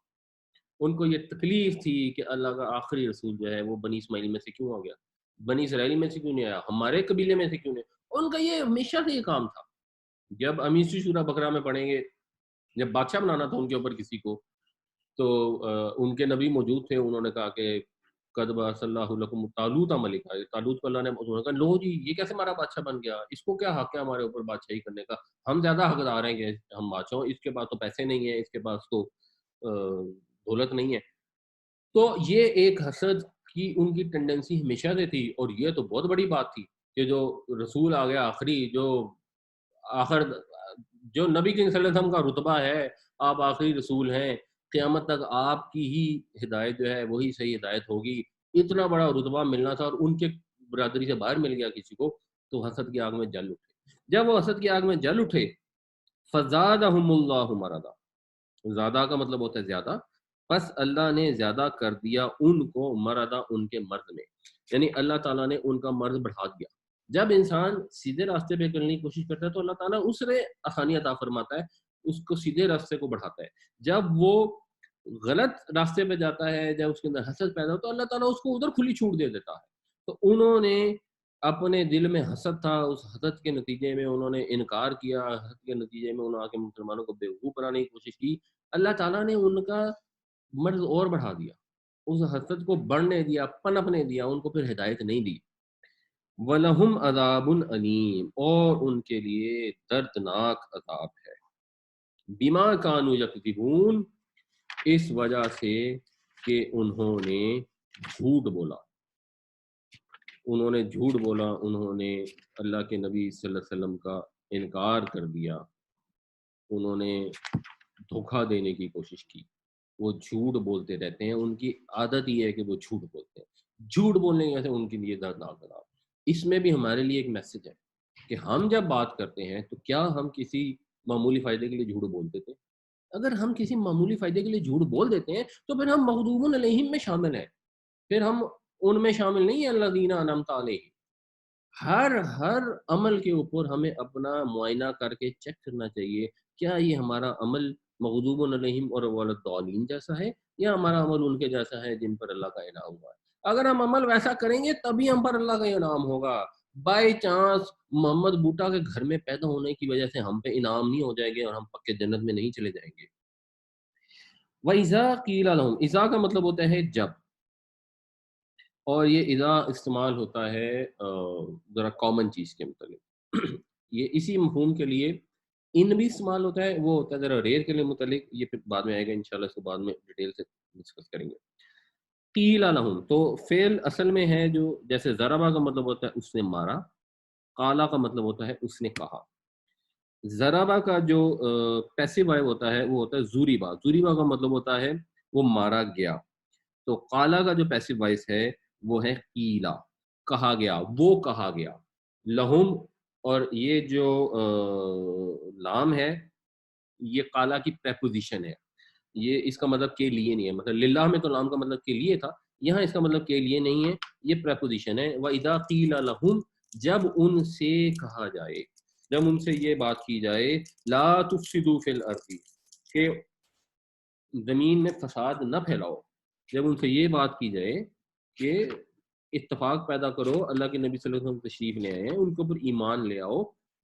ان کو یہ تکلیف تھی کہ اللہ کا آخری رسول جو ہے وہ بنی اسماعیل میں سے کیوں آ گیا، بنی اسرائیل میں سے کیوں نہیں آیا، ہمارے قبیلے میں سے کیوں نہیں. ان کا یہ ہمیشہ سے یہ کام تھا. جب امیسی سورہ بقرہ میں پڑھیں گے، جب بادشاہ بنانا تھا ان کے اوپر کسی کو، تو ان کے نبی موجود تھے، انہوں نے کہا کہ قد بعث اللہ لکم طالوت ملکا، طالوت کو اللہ نے، انہوں نے کہا لو جی یہ کیسے ہمارا بادشاہ بن گیا، اس کو کیا حق ہے ہمارے اوپر بادشاہی کرنے کا، ہم زیادہ حقدار ہیں کہ ہم بادشاہ ہوں، اس کے پاس تو پیسے نہیں ہیں، اس کے پاس تو دولت نہیں ہے. تو یہ ایک حسد کی ان کی ٹینڈنسی ہمیشہ سے تھی. اور یہ تو بہت بڑی بات تھی کہ جو رسول آ گیا آخری، جو آخر جو نبی کے صلی اللہ علیہ وسلم کا رتبہ ہے، آپ آخری رسول ہیں، قیامت تک آپ کی ہی ہدایت جو ہے وہی صحیح ہدایت ہوگی، اتنا بڑا رتبہ ملنا تھا اور ان کے برادری سے باہر مل گیا کسی کو، تو حسد کی آگ میں جل اٹھے. جب وہ حسد کی آگ میں جل اٹھے، فزادہم اللہ مرضا، زیادہ کا مطلب ہوتا ہے زیادہ، پس اللہ نے زیادہ کر دیا ان کو مرضا، ان کے مرض میں، یعنی اللہ تعالیٰ نے ان کا مرض بڑھا دیا. جب انسان سیدھے راستے پہ چلنے کی کوشش کرتا ہے تو اللہ تعالیٰ اس سے آسانی عطا فرماتا ہے، اس کو سیدھے راستے کو بڑھاتا ہے. جب وہ غلط راستے پہ جاتا ہے، جب اس کے اندر حسد پیدا ہو تو اللہ تعالیٰ اس کو ادھر کھلی چھوٹ دے دیتا ہے. تو انہوں نے اپنے دل میں حسد تھا، اس حسد کے نتیجے میں انہوں نے انکار کیا، حسد کے نتیجے میں انہوں نے آ کے مسلمانوں کو بیوقوف بنانے کی کوشش کی. اللہ تعالیٰ نے ان کا مرض اور بڑھا دیا، اس حسد کو بڑھنے دیا، پنپنے دیا، ان کو پھر ہدایت نہیں دی. وَلَهُمْ عَذَابٌ أَلِيمٌ، اور ان کے لیے دردناک عذاب ہے. بِمَا كَانُوا يَكْذِبُونَ، اس وجہ سے کہ انہوں نے جھوٹ بولا، انہوں نے جھوٹ بولا، انہوں نے اللہ کے نبی صلی اللہ علیہ وسلم کا انکار کر دیا، انہوں نے دھوکہ دینے کی کوشش کی. وہ جھوٹ بولتے رہتے ہیں، ان کی عادت یہ ہے کہ وہ جھوٹ بولتے ہیں. جھوٹ بولنے کی وجہ سے ان کے لیے دردناک عذاب. اس میں بھی ہمارے لیے ایک میسج ہے کہ ہم جب بات کرتے ہیں تو کیا ہم کسی معمولی فائدے کے لیے جھوٹ بول دیتے ہیں؟ اگر ہم کسی معمولی فائدے کے لیے جھوٹ بول دیتے ہیں تو پھر ہم مغضوب علیہم میں شامل ہیں، پھر ہم ان میں شامل نہیں ہیں الذین انعمت علیہم. ہر عمل کے اوپر ہمیں اپنا معائنہ کر کے چیک کرنا چاہیے، کیا یہ ہمارا عمل مغضوب علیہم اور والضالین جیسا ہے، یا ہمارا عمل ان کے جیسا ہے جن پر اللہ کا انعام ہوا ہے. اگر ہم عمل ویسا کریں گے تبھی ہم پر اللہ کا انعام ہوگا. بائی چانس محمد بوٹا کے گھر میں پیدا ہونے کی وجہ سے ہم پہ انعام نہیں ہو جائے گے اور ہم پکے جنت میں نہیں چلے جائیں گے. وَإِذَا قِيلَ لَهُمْ، اذا کا مطلب ہوتا ہے جب، اور یہ اذا استعمال ہوتا ہے ذرا کامن چیز کے متعلق. یہ اسی مفہوم کے لیے ان بھی استعمال ہوتا ہے، وہ ہوتا ہے ذرا ریئر کے لیے متعلق، یہ پھر بعد میں آئے گا انشاءاللہ، اس کو بعد میں ڈیٹیل سے ڈسکس کریں گے. قیل لہم، تو فعل اصل میں ہے جو جیسے ضربہ کا مطلب ہوتا ہے اس نے مارا، قالا کا مطلب ہوتا ہے اس نے کہا. ضربہ کا جو پیسو وائب ہوتا ہے وہ ہوتا ہے زوریبا، زوریبا کا مطلب ہوتا ہے وہ مارا گیا. تو قالا کا جو پیسو وائس ہے وہ ہے قیلا، کہا گیا، وہ کہا گیا. لہم، اور یہ جو لام ہے یہ قالا کی پریپوزیشن ہے، یہ اس کا مطلب کے لیے نہیں ہے. مطلب للہ میں تو لام کا مطلب کے لیے تھا، یہاں اس کا مطلب کے لیے نہیں ہے، یہ پریپوزیشن ہے. وَإِذَا قِيلَ لَهُمْ، جب ان سے کہا جائے، جب ان سے یہ بات کی جائے، لا تفسدوا فی الارض، کہ زمین میں فساد نہ پھیلاؤ، جب ان سے یہ بات کی جائے کہ اتفاق پیدا کرو، اللہ کے نبی صلی اللہ علیہ وسلم تشریف لے آئے ہیں، ان کے اوپر ایمان لے آؤ،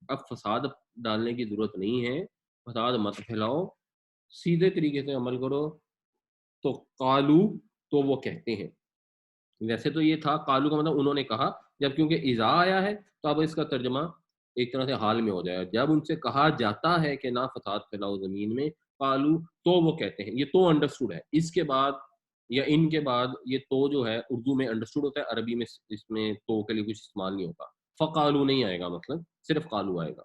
اب فساد ڈالنے کی ضرورت نہیں ہے، فساد مت پھیلاؤ، سیدھے طریقے سے عمل کرو. تو قالو، تو وہ کہتے ہیں. ویسے تو یہ تھا قالو کا مطلب انہوں نے کہا، جب کیونکہ اذا آیا ہے تو اب اس کا ترجمہ ایک طرح سے حال میں ہو جائے گا. جب ان سے کہا جاتا ہے کہ نہ فساد پھیلاؤ زمین میں، قالو، تو وہ کہتے ہیں. یہ تو انڈرسٹوڈ ہے، اس کے بعد یا ان کے بعد یہ تو جو ہے اردو میں انڈرسٹوڈ ہوتا ہے، عربی میں اس میں تو کے لیے کچھ استعمال نہیں ہوتا. فقالو نہیں آئے گا، مطلب صرف قالو آئے گا.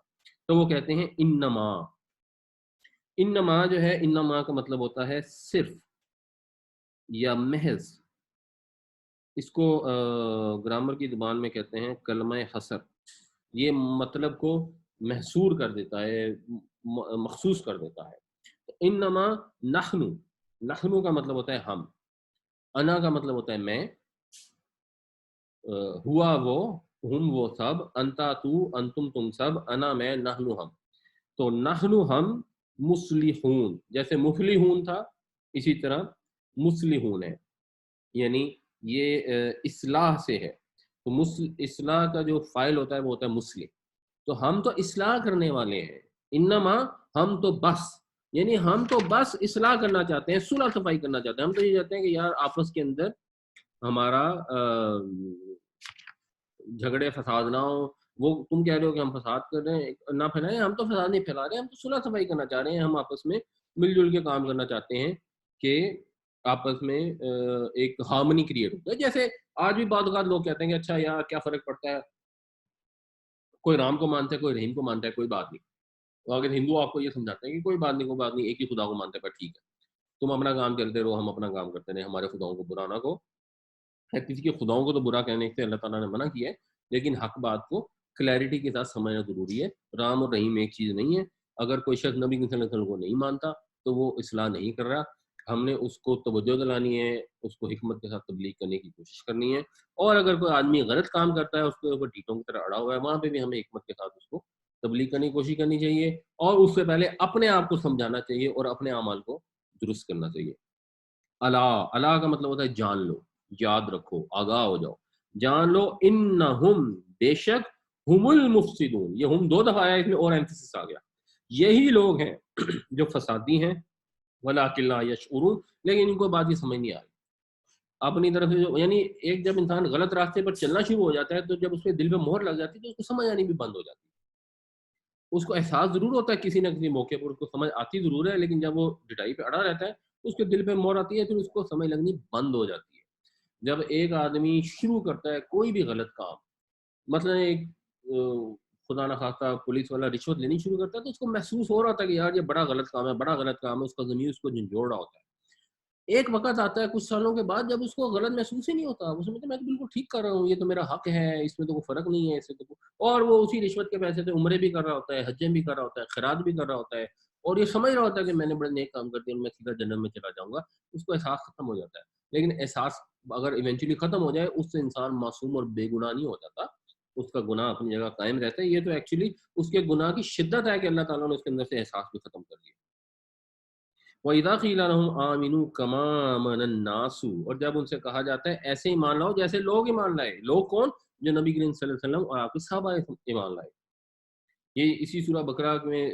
تو وہ کہتے ہیں انما، انما جو ہے، انما کا مطلب ہوتا ہے صرف یا محض. اس کو گرامر کی زبان میں کہتے ہیں کلمہ حصر. یہ مطلب کو محصور کر دیتا ہے، مخصوص کر دیتا ہے. انما نحنو، نحنو کا مطلب ہوتا ہے ہم. انا کا مطلب ہوتا ہے میں، ہوا وہ، ہم وہ سب، انتا تو، انتم تم سب، انا میں، نحنو ہم. تو نحنو ہم مصلحون، جیسے مفلحون تھا اسی طرح مصلحون ہے، یعنی یہ اصلاح سے ہے. تو اصلاح کا جو فائل ہوتا ہے وہ ہوتا ہے مصلح. تو ہم تو اصلاح کرنے والے ہیں. انما ہم تو بس، یعنی ہم تو بس اصلاح کرنا چاہتے ہیں، صلح صفائی کرنا چاہتے ہیں. ہم تو یہ چاہتے ہیں کہ یار آپس کے اندر ہمارا جھگڑے فساد نہ ہو. وہ تم کہہ رہے ہو کہ ہم فساد کر رہے ہیں، نہ پھیلائیں. ہم تو فساد نہیں پھیلا رہے، ہم تو صلح صفائی کرنا چاہ رہے ہیں. ہم آپس میں مل جل کے کام کرنا چاہتے ہیں کہ آپس میں ایک ہارمنی کریٹ ہوتا ہے. جیسے آج بھی بعض اوقات لوگ کہتے ہیں کہ اچھا یار کیا فرق پڑتا ہے، کوئی رام کو مانتا ہے کوئی رحیم کو مانتا ہے، کوئی بات نہیں. اگر ہندو آپ کو یہ سمجھاتے ہیں کہ کوئی بات نہیں کوئی بات نہیں، ایک ہی خدا کو مانتے ہیں، پر ٹھیک ہے تم اپنا کام کرتے رہو، ہم اپنا کام کرتے رہے، ہمارے خداؤں کو برا نہ کو. کسی کے خداؤں کو تو برا کہنے سے اللہ تعالیٰ نے منع کیا ہے، لیکن حق بات کو کلیئرٹی کے ساتھ سمجھنا ضروری ہے. رام اور رحیم ایک چیز نہیں ہے. اگر کوئی شخص نبی صلی اللہ علیہ وسلم کو نہیں مانتا تو وہ اصلاح نہیں کر رہا. ہم نے اس کو توجہ دلانی ہے، اس کو حکمت کے ساتھ تبلیغ کرنے کی کوشش کرنی ہے. اور اگر کوئی آدمی غلط کام کرتا ہے، اس کے اوپر ٹیٹوں کی طرح اڑا ہوا ہے، وہاں پہ بھی ہمیں حکمت کے ساتھ اس کو تبلیغ کرنے کی کوشش کرنی چاہیے. اور اس سے پہلے اپنے آپ کو سمجھانا چاہیے اور اپنے اعمال کو درست کرنا چاہیے. اللہ کا مطلب ہوتا ہے جان لو، یاد رکھو، آگاہ ہو جاؤ. جان لو انہم بے شک، ہم المفسدون، یہ ہم دو دفعہ آیا، اس میں اور ایمفیسس آ گیا. یہی لوگ ہیں جو فسادی ہیں، ولکن لا یشعرون، لیکن ان کو بات یہ سمجھ نہیں آ رہی. اپنی طرف سے یعنی ایک جب انسان غلط راستے پر چلنا شروع ہو جاتا ہے تو جب اس کے دل پہ مہر لگ جاتی ہے تو اس کو سمجھ آنی بھی بند ہو جاتی ہے. اس کو احساس ضرور ہوتا ہے کسی نہ کسی موقع پر، اس کو سمجھ آتی ضرور ہے، لیکن جب وہ ڈٹائی پہ اڑا رہتا ہے تو اس کے دل پہ مہر آتی ہے، پھر اس کو سمجھ لگنی بند ہو جاتی ہے. جب ایک آدمی شروع کرتا ہے کوئی بھی غلط کام، مثلا ایک خدا نہ خواستہ پولیس والا رشوت لینی شروع کرتا ہے تو اس کو محسوس ہو رہا تھا کہ یار یہ بڑا غلط کام ہے، بڑا غلط کام ہے، اس کا ضمیر اس کو جھنجھوڑ رہا ہوتا ہے. ایک وقت آتا ہے کچھ سالوں کے بعد جب اس کو غلط محسوس ہی نہیں ہوتا، وہ سمجھتا ہے میں تو بالکل ٹھیک کر رہا ہوں، یہ تو میرا حق ہے، اس میں تو کوئی فرق نہیں ہے اس سے تو. اور وہ اسی رشوت کے پیسے سے عمرے بھی کر رہا ہوتا ہے، حجیں بھی کر رہا ہوتا ہے، خیرات بھی کر رہا ہوتا ہے، اور یہ سمجھ رہا ہوتا ہے کہ میں نے بڑے نیک کام کر دیا اور میں سیدھا جنت میں چلا جاؤں گا. اس کو احساس ختم ہو جاتا ہے. لیکن احساس اگر ایونچولی ختم ہو جائے، اس سے انسان معصوم اور بے گناہ نہیں ہو جاتا، اس کا گناہ اپنی جگہ قائم رہتا ہے. یہ تو ایکچولی اس کے گناہ کی شدت ہے کہ اللہ تعالیٰ نے اس کے اندر سے احساس بھی ختم کر دیا. وَإِذَا قِيلَ لَهُمْ آمِنُوا كَمَا آمَنَ النَّاسُ، اور جب ان سے کہا جاتا ہے ایسے ایمان لاؤ جیسے لوگ ایمان لائے. لوگ کون؟ جو نبی کریم صلی اللہ علیہ وسلم اور آپ کے صحابہ ایمان لائے. یہ اسی سورہ بقرہ میں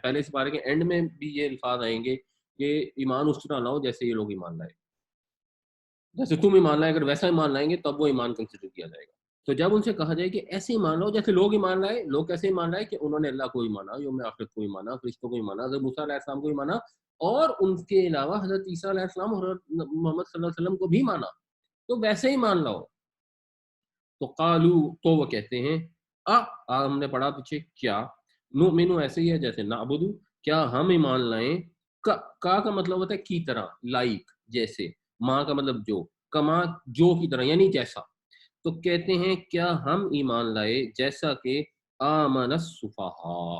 پہلے سپارے کے اینڈ میں بھی یہ الفاظ آئیں گے کہ ایمان اس طرح لاؤ جیسے یہ لوگ ایمان لائے. جیسے تم ایمان لائے، اگر ویسا ایمان لائیں گے تب وہ ایمان کنسیڈر کیا جائے گا. تو جب ان سے کہا جائے کہ ایسے ایمان لاؤ جیسے لوگ ایمان لائے، لوگ کیسے ایمان لائے کہ انہوں نے اللہ کو ہی مانا، یوم آخرت کو ہی مانا، فرشتوں کو ہی مانا، حضرت موسیٰ علیہ السلام کو ہی مانا، اور ان کے علاوہ حضرت عیسیٰ علیہ السلام اور حضرت محمد صلی اللہ علیہ وسلم کو بھی مانا، تو ویسے ہی مان لاؤ. تو قالو، تو وہ کہتے ہیں، ہم نے پڑھا پیچھے کیا، نؤمنو ایسے ہی ہے جیسے نعبدو، کیا ہم ایمان لائیں، کا مطلب ہوتا ہے کی طرح، لائک، جیسے، ماں کا مطلب جو، کما جو کی طرح یعنی جیسا. تو کہتے ہیں کیا ہم ایمان لائے جیسا کہ آمن السفہاء.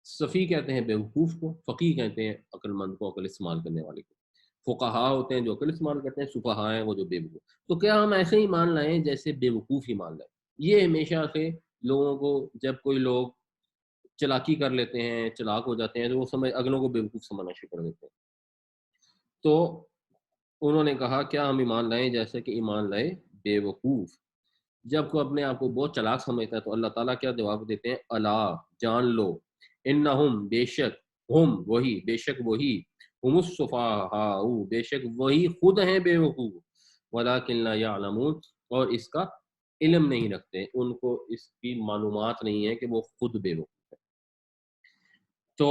صفی کہتے ہیں بیوقوف کو، فقی کہتے ہیں عقل مند کو، عقل استعمال کرنے والے کو. فقہا ہوتے ہیں جو عقل استعمال کرتے ہیں، سفہاء ہیں وہ جو بے وقوف. تو کیا ہم ایسے ہی مان لائیں جیسے بے وقوف ہی مان لائیں. یہ ہمیشہ سے لوگوں کو، جب کوئی لوگ چلاکی کر لیتے ہیں، چلاک ہو جاتے ہیں، تو وہ سمجھ اگلوں کو بے وقوف سمجھنا شروع کر دیتے ہیں. تو انہوں نے کہا کیا ہم ایمان لائیں جیسے کہ ایمان لائے بے وقوف. جب کوئی اپنے آپ کو بہت چلاک سمجھتا ہے تو اللہ تعالیٰ کیا جواب دیتے ہیں، الا، جان لو، انہم، بے شک، ہم وہی، بے شک وہی، ہم السفہاء، بے شک وہی خود ہیں بے وقوف، ولکن لا یعلمون، اور اس کا علم نہیں رکھتے، ان کو اس کی معلومات نہیں ہے کہ وہ خود بے وقوف ہے. تو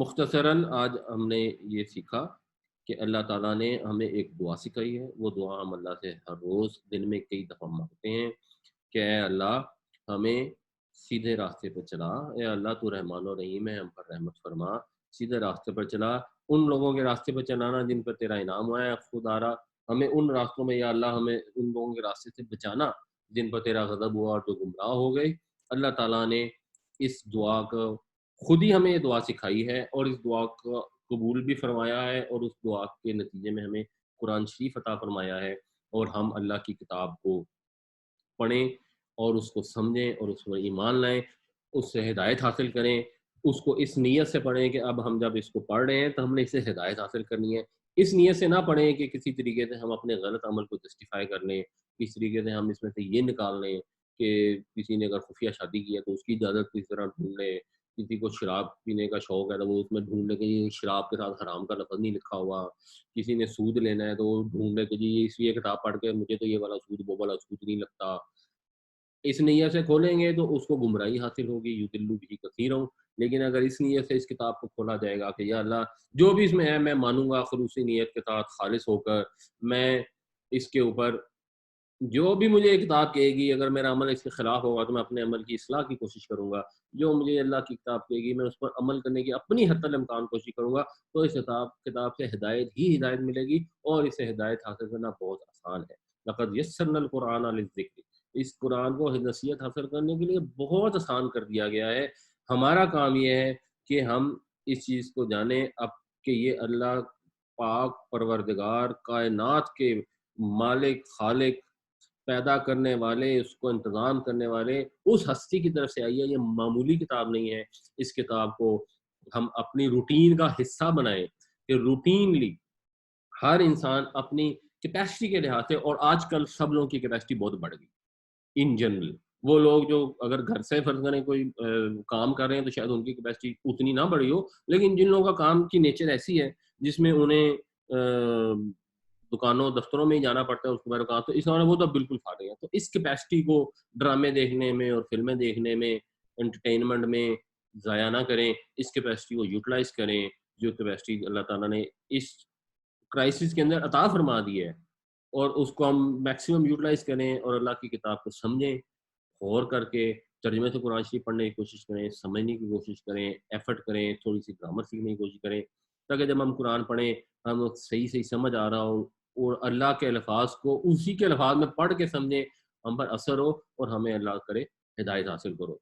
مختصراً آج ہم نے یہ سیکھا کہ اللہ تعالیٰ نے ہمیں ایک دعا سکھائی ہے. وہ دعا ہم اللہ سے ہر روز دن میں کئی دفعہ مانگتے ہیں کہ اے اللہ ہمیں سیدھے راستے پر چلا، اے اللہ تو رحمان و رحیم ہے، ہم پر رحمت فرما، سیدھے راستے پر چلا. ان لوگوں کے راستے پر چلانا جن پر تیرا انعام ہوا ہے خدا، ہمیں ان راستوں میں یا اللہ ہمیں ان لوگوں کے راستے سے بچانا جن پر تیرا غضب ہوا اور جو گمراہ ہو گئے. اللہ تعالیٰ نے اس دعا کو خود ہی ہمیں یہ دعا سکھائی ہے، اور اس دعا کا قبول بھی فرمایا ہے اور اس دعا کے نتیجے میں ہمیں قرآن شریف عطا فرمایا ہے، اور ہم اللہ کی کتاب کو پڑھیں اور اس کو سمجھیں اور اس پر ایمان لائیں، اس سے ہدایت حاصل کریں، اس کو اس نیت سے پڑھیں کہ اب ہم جب اس کو پڑھ رہے ہیں تو ہم نے اس سے ہدایت حاصل کرنی ہے۔ اس نیت سے نہ پڑھیں کہ کسی طریقے سے ہم اپنے غلط عمل کو جسٹیفائی کر لیں، کس طریقے سے ہم اس میں سے یہ نکال لیں کہ کسی نے اگر خفیہ شادی کی ہے تو اس کی اجازت کس طرح ڈھونڈ لیں، کسی کو شراب پینے کا شوق ہے تو وہ اس میں ڈھونڈ لے کہ یہ شراب کے ساتھ حرام کا لفظ نہیں لکھا ہوا، کسی نے سود لینا ہے تو وہ ڈھونڈ لے کہ جی یہ کتاب پڑھ کے مجھے تو یہ والا سود وہ والا سود نہیں لگتا۔ اس نیت سے کھولیں گے تو اس کو گمراہی حاصل ہوگی، یضل بہ کثیرا۔ لیکن اگر اس نیت سے اس کتاب کو کھولا جائے گا کہ یا اللہ جو بھی اس میں ہے میں مانوں گا خلوصی نیت کے ساتھ خالص ہو کر، میں اس کے اوپر جو بھی مجھے کتاب کہے گی، اگر میرا عمل اس کے خلاف ہوگا تو میں اپنے عمل کی اصلاح کی کوشش کروں گا، جو مجھے اللہ کی کتاب کہے گی میں اس پر عمل کرنے کی اپنی حد الامکان کوشش کروں گا، تو اس کتاب سے ہدایت ہی ہدایت ملے گی، اور اس سے ہدایت حاصل کرنا بہت آسان ہے۔ لقد یسرنا القرآن للذکر، اس قرآن کو نصیحت حاصل کرنے کے لیے بہت آسان کر دیا گیا ہے۔ ہمارا کام یہ ہے کہ ہم اس چیز کو جانیں اب کہ یہ اللہ پاک پروردگار کائنات کے مالک خالق پیدا کرنے والے، اس کو انتظام کرنے والے اس ہستی کی طرف سے آئی ہے۔ یہ معمولی کتاب نہیں ہے۔ اس کتاب کو ہم اپنی روٹین کا حصہ بنائیں کہ روٹینلی ہر انسان اپنی کیپیسٹی کے لحاظ سے، اور آج کل سب لوگوں کی کیپیسٹی بہت بڑھ گئی ان جنرل، وہ لوگ جو اگر گھر سے فرض کریں کوئی کام کر رہے ہیں تو شاید ان کی کیپیسٹی اتنی نہ بڑھی ہو، لیکن جن لوگوں کا کام کی نیچر ایسی ہے جس میں انہیں دکانوں دفتروں میں ہی جانا پڑتا ہے اس کے بعد کہا، تو اس طرح وہ تو بالکل کھا رہے ہیں۔ تو اس کیپیسٹی کو ڈرامے دیکھنے میں اور فلمیں دیکھنے میں، انٹرٹینمنٹ میں ضائع نہ کریں، اس کیپیسٹی کو یوٹیلائز کریں جو کیپیسٹی اللہ تعالیٰ نے اس کرائسس کے اندر عطا فرما دی ہے، اور اس کو ہم میکسیمم یوٹیلائز کریں اور اللہ کی کتاب کو سمجھیں، غور کر کے ترجمے سے قرآن شریف پڑھنے کی کوشش کریں، سمجھنے کی کوشش کریں، ایفرٹ کریں، تھوڑی سی گرامر سیکھنے کی کوشش کریں، تاکہ جب ہم قرآن پڑھیں ہم صحیح سمجھ آ رہا ہو، اور اللہ کے الفاظ کو اسی کے الفاظ میں پڑھ کے سمجھیں، ہم پر اثر ہو اور ہمیں اللہ کرے ہدایت حاصل کرو۔